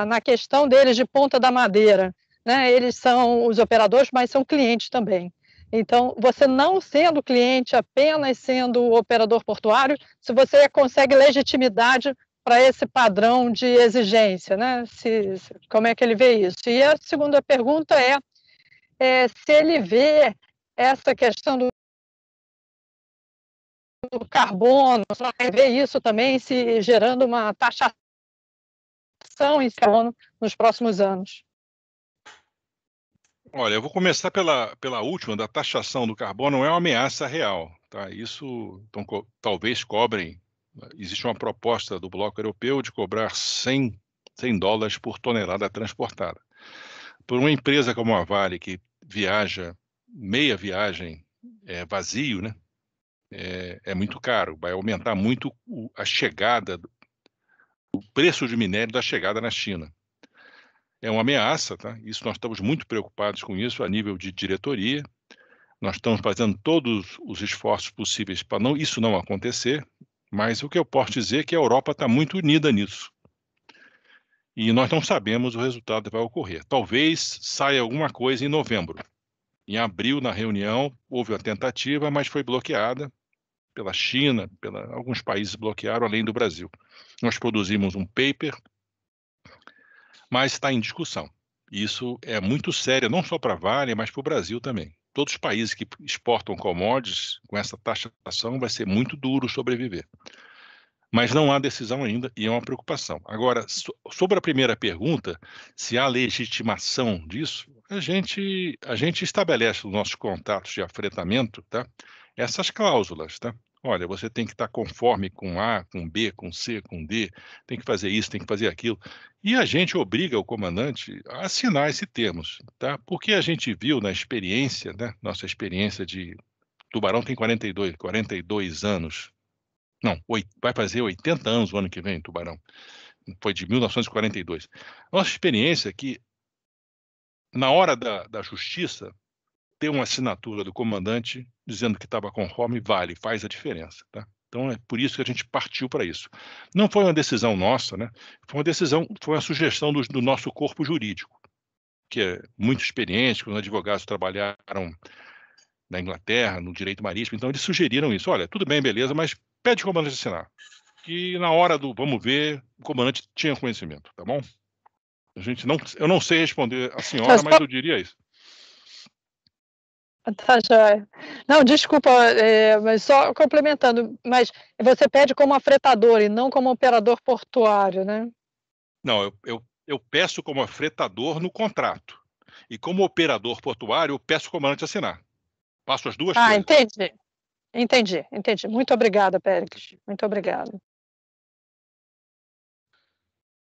na questão deles de Ponta da Madeira, né? Eles são os operadores, mas são clientes também. Então, você não sendo cliente, apenas sendo operador portuário, se você consegue legitimidade para esse padrão de exigência, né? Como é que ele vê isso? E a segunda pergunta se ele vê essa questão do carbono, vai ver isso também se gerando uma taxação em carbono nos próximos anos. Olha, eu vou começar pela última, da taxação do carbono, não é uma ameaça real, tá? Isso, então, talvez cobrem, existe uma proposta do Bloco Europeu de cobrar $100 por tonelada transportada. Por uma empresa como a Vale, que viaja meia viagem vazio, né? É muito caro, vai aumentar muito a chegada, o preço de minério da chegada na China. É uma ameaça, tá? Isso nós estamos muito preocupados com isso a nível de diretoria. Nós estamos fazendo todos os esforços possíveis para isso não acontecer, mas o que eu posso dizer é que a Europa está muito unida nisso. E nós não sabemos o resultado que vai ocorrer. Talvez saia alguma coisa em novembro. Em abril, na reunião, houve uma tentativa, mas foi bloqueada pela China, alguns países bloquearam, além do Brasil. Nós produzimos um paper, mas está em discussão. Isso é muito sério, não só para a Vale, mas para o Brasil também. Todos os países que exportam commodities, com essa taxação, vai ser muito duro sobreviver. Mas não há decisão ainda e é uma preocupação. Agora, sobre a primeira pergunta, se há legitimação disso, a gente estabelece nos nossos contratos de afretamento, tá? Essas cláusulas, tá? Olha, você tem que estar conforme com A, com B, com C, com D, tem que fazer isso, tem que fazer aquilo. E a gente obriga o comandante a assinar esses termos, tá? Porque a gente viu na experiência, né? Nossa experiência de... Tubarão tem 42 anos. Não, vai fazer 80 anos o ano que vem, Tubarão. Foi de 1942. Nossa experiência é que, na hora da justiça, ter uma assinatura do comandante dizendo que estava conforme faz a diferença, tá? Então, é por isso que a gente partiu para isso. Não foi uma decisão nossa, né? Foi uma sugestão do nosso corpo jurídico, que é muito experiente, que os advogados trabalharam na Inglaterra, no direito marítimo, então eles sugeriram isso. Olha, tudo bem, beleza, mas pede o comandante assinar. E na hora do vamos ver, o comandante tinha conhecimento, tá bom? Eu não sei responder a senhora, mas eu diria isso. Tá, joia. Não, desculpa, mas só complementando, mas você pede como afretador e não como operador portuário, né? Não, eu peço como afretador no contrato. E como operador portuário, eu peço o comandante assinar. Passo as duas coisas. Entendi. Muito obrigada, Péricles. Muito obrigada.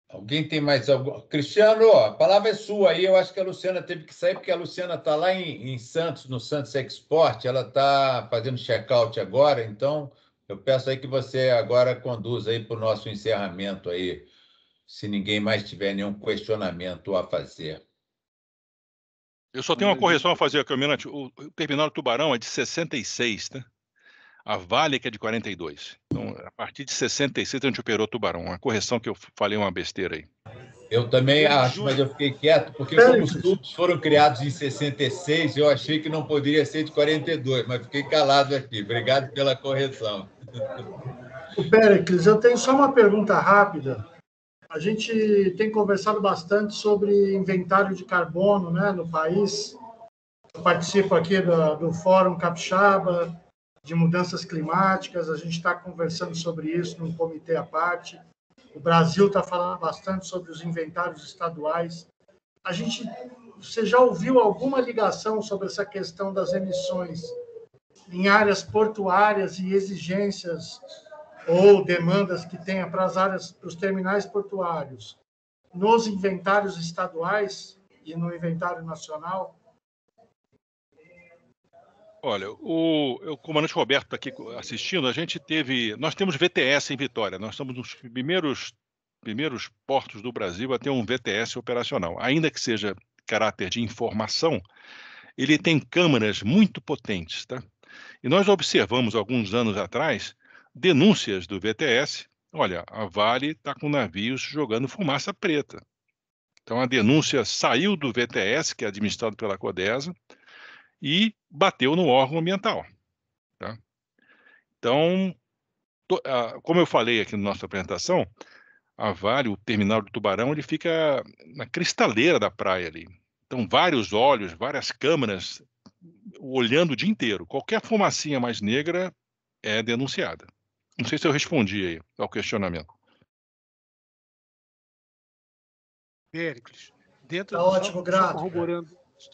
Alguém tem mais algum? Cristiano, a palavra é sua aí. Eu acho que a Luciana teve que sair, porque a Luciana está lá em Santos, no Santos Export. Ela está fazendo check-out agora, então eu peço aí que você agora conduza aí para o nosso encerramento aí, se ninguém mais tiver nenhum questionamento a fazer. Eu só tenho uma correção a fazer, Almirante. O terminal do Tubarão é de 66, né? A Vale que é de 42. Então, a partir de 66 a gente operou Tubarão. Uma correção que eu falei uma besteira aí. Eu também acho, mas eu fiquei quieto, porque como os tubos foram criados em 66, eu achei que não poderia ser de 42, mas fiquei calado aqui. Obrigado pela correção. O Péricles, eu tenho só uma pergunta rápida. A gente tem conversado bastante sobre inventário de carbono, né, no país. Eu participo aqui do Fórum Capixaba de Mudanças Climáticas. A gente está conversando sobre isso num comitê à parte. O Brasil está falando bastante sobre os inventários estaduais. Você já ouviu alguma ligação sobre essa questão das emissões em áreas portuárias e exigências ou demandas que tenha para as áreas, para os terminais portuários, nos inventários estaduais e no inventário nacional? Olha, o comandante Roberto está aqui assistindo. Nós temos VTS em Vitória. Nós estamos nos primeiros portos do Brasil a ter um VTS operacional. Ainda que seja caráter de informação, ele tem câmeras muito potentes, tá? E nós observamos alguns anos atrás denúncias do VTS. Olha, a Vale está com navios jogando fumaça preta. Então a denúncia saiu do VTS, que é administrado pela Codesa, e bateu no órgão ambiental. Tá? Então, como eu falei aqui na nossa apresentação, a Vale, o terminal do Tubarão, ele fica na cristaleira da praia ali. Então, vários olhos, várias câmeras olhando o dia inteiro. Qualquer fumacinha mais negra é denunciada. Não sei se eu respondi aí ao questionamento. Péricles, dentro tá ótimo, grato.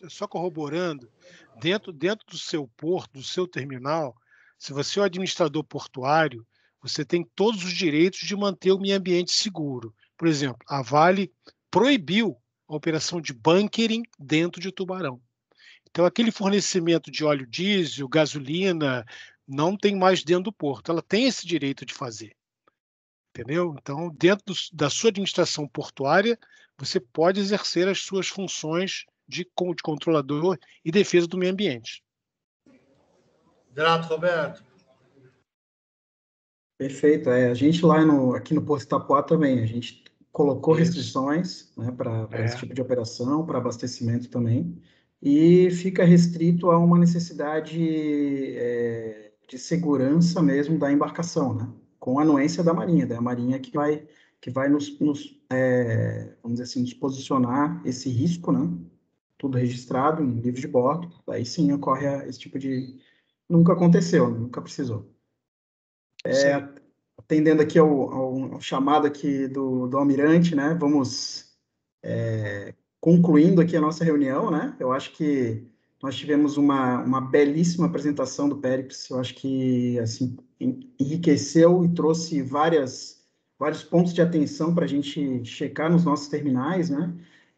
Só corroborando, dentro do seu porto, do seu terminal, se você é o administrador portuário, você tem todos os direitos de manter o meio ambiente seguro. Por exemplo, a Vale proibiu a operação de bunkering dentro de Tubarão. Então, aquele fornecimento de óleo diesel, gasolina, não tem mais dentro do porto. Ela tem esse direito de fazer. Entendeu? Então, dentro da sua administração portuária, você pode exercer as suas funções de controlador e defesa do meio ambiente. Grato, Roberto. Perfeito. A gente lá aqui no Porto Itapuá também, a gente colocou restrições, né, para esse tipo de operação, para abastecimento também, e fica restrito a uma necessidade de segurança mesmo da embarcação, né, com a anuência da Marinha que vai nos vamos dizer assim, nos posicionar esse risco, né, tudo registrado em livro de bordo, aí sim ocorre esse tipo de... Nunca aconteceu, nunca precisou. Atendendo aqui ao chamado aqui do Almirante, né? Vamos concluindo aqui a nossa reunião, né? Eu acho que nós tivemos uma belíssima apresentação do Péricles. Eu acho que assim enriqueceu e trouxe vários pontos de atenção para a gente checar nos nossos terminais, né?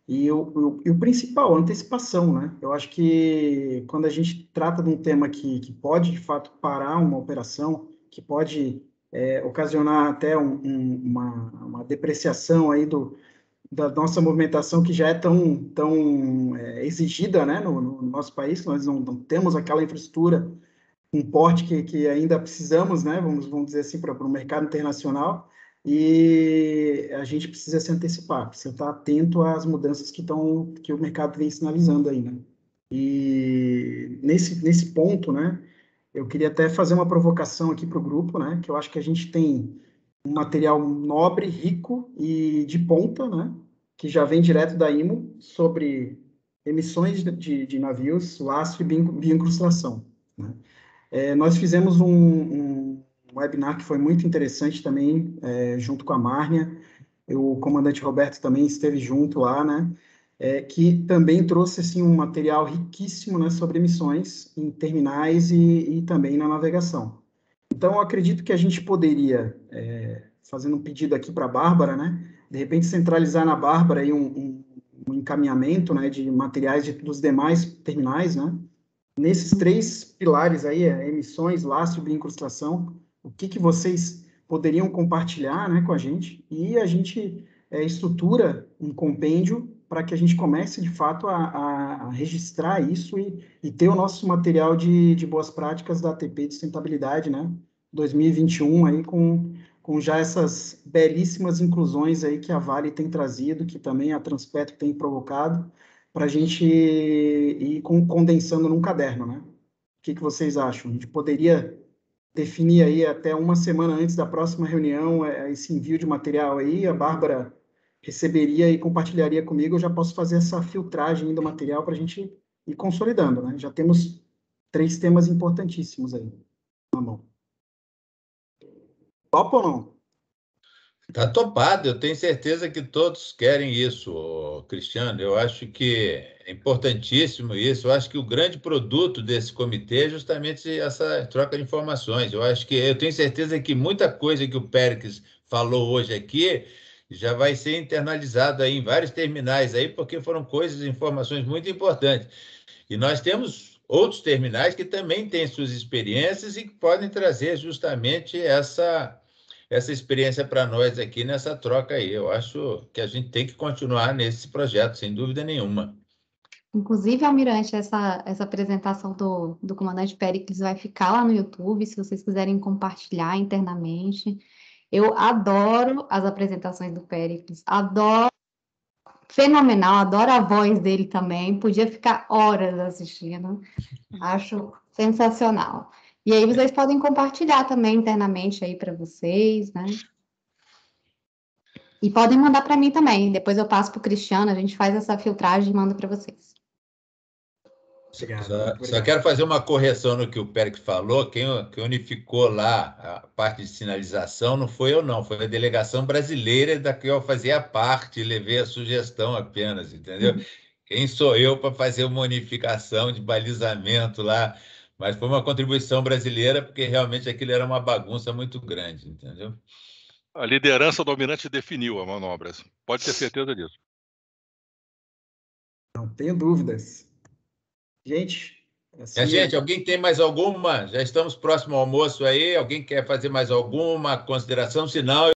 E o principal, a antecipação, né? Eu acho que quando a gente trata de um tema que pode, de fato, parar uma operação, que pode ocasionar até uma depreciação aí da nossa movimentação, que já é tão exigida, né, no nosso país, que nós não temos aquela infraestrutura um porte que ainda precisamos, né? Vamos dizer assim, para o mercado internacional, e a gente precisa se antecipar, precisa estar atento às mudanças que o mercado vem sinalizando aí, né? E nesse ponto, né, eu queria até fazer uma provocação aqui para o grupo, né, que eu acho que a gente tem um material nobre, rico e de ponta, né, que já vem direto da IMO, sobre emissões de navios, lastro e bioincrustação, né? Nós fizemos um webinar que foi muito interessante também, junto com a Márnia, o comandante Roberto também esteve junto lá, né, que também trouxe assim, um material riquíssimo, né, sobre emissões em terminais e também na navegação. Então, eu acredito que a gente poderia, fazendo um pedido aqui para a Bárbara, né, de repente centralizar na Bárbara aí um encaminhamento, né, de materiais dos demais terminais, né, nesses 3 pilares aí, emissões, lastro e bioincrustação, o que vocês poderiam compartilhar, né, com a gente, e a gente estrutura um compêndio para que a gente comece, de fato, a registrar isso e ter o nosso material de boas práticas da ATP de sustentabilidade, né, 2021, aí, com já essas belíssimas inclusões aí que a Vale tem trazido, que também a Transpetro tem provocado, para a gente ir condensando num caderno, né? O que vocês acham? A gente poderia definir aí até uma semana antes da próxima reunião esse envio de material aí, a Bárbara receberia e compartilharia comigo, eu já posso fazer essa filtragem do material para a gente ir consolidando, né? Já temos 3 temas importantíssimos aí na mão. Topa ou não? Está topado, eu tenho certeza que todos querem isso, Cristiano. Eu acho que é importantíssimo isso. Eu acho que o grande produto desse comitê é justamente essa troca de informações. Eu tenho certeza que muita coisa que o Péricles falou hoje aqui já vai ser internalizada em vários terminais aí, porque foram coisas, informações muito importantes. E nós temos outros terminais que também têm suas experiências e que podem trazer justamente essa experiência para nós aqui nessa troca aí. Eu acho que a gente tem que continuar nesse projeto, sem dúvida nenhuma. Inclusive, Almirante, essa apresentação do comandante Péricles vai ficar lá no YouTube, se vocês quiserem compartilhar internamente. Eu adoro as apresentações do Péricles, adoro, fenomenal, adoro a voz dele também, podia ficar horas assistindo, acho sensacional. E aí vocês podem compartilhar também internamente aí para vocês, né? E podem mandar para mim também, depois eu passo para o Cristiano, a gente faz essa filtragem e manda para vocês. Só quero fazer uma correção no que o Péricles falou. Quem unificou lá a parte de sinalização não foi eu, não. Foi a delegação brasileira da que eu fazia parte, levei a sugestão apenas, entendeu? Quem sou eu para fazer uma unificação de balizamento lá? Mas foi uma contribuição brasileira, porque realmente aquilo era uma bagunça muito grande, entendeu? A liderança do almirante definiu as manobras. Pode ter certeza disso. Não tenho dúvidas. Gente, assim, gente, alguém tem mais alguma? Já estamos próximo ao almoço aí. Alguém quer fazer mais alguma consideração? Se não,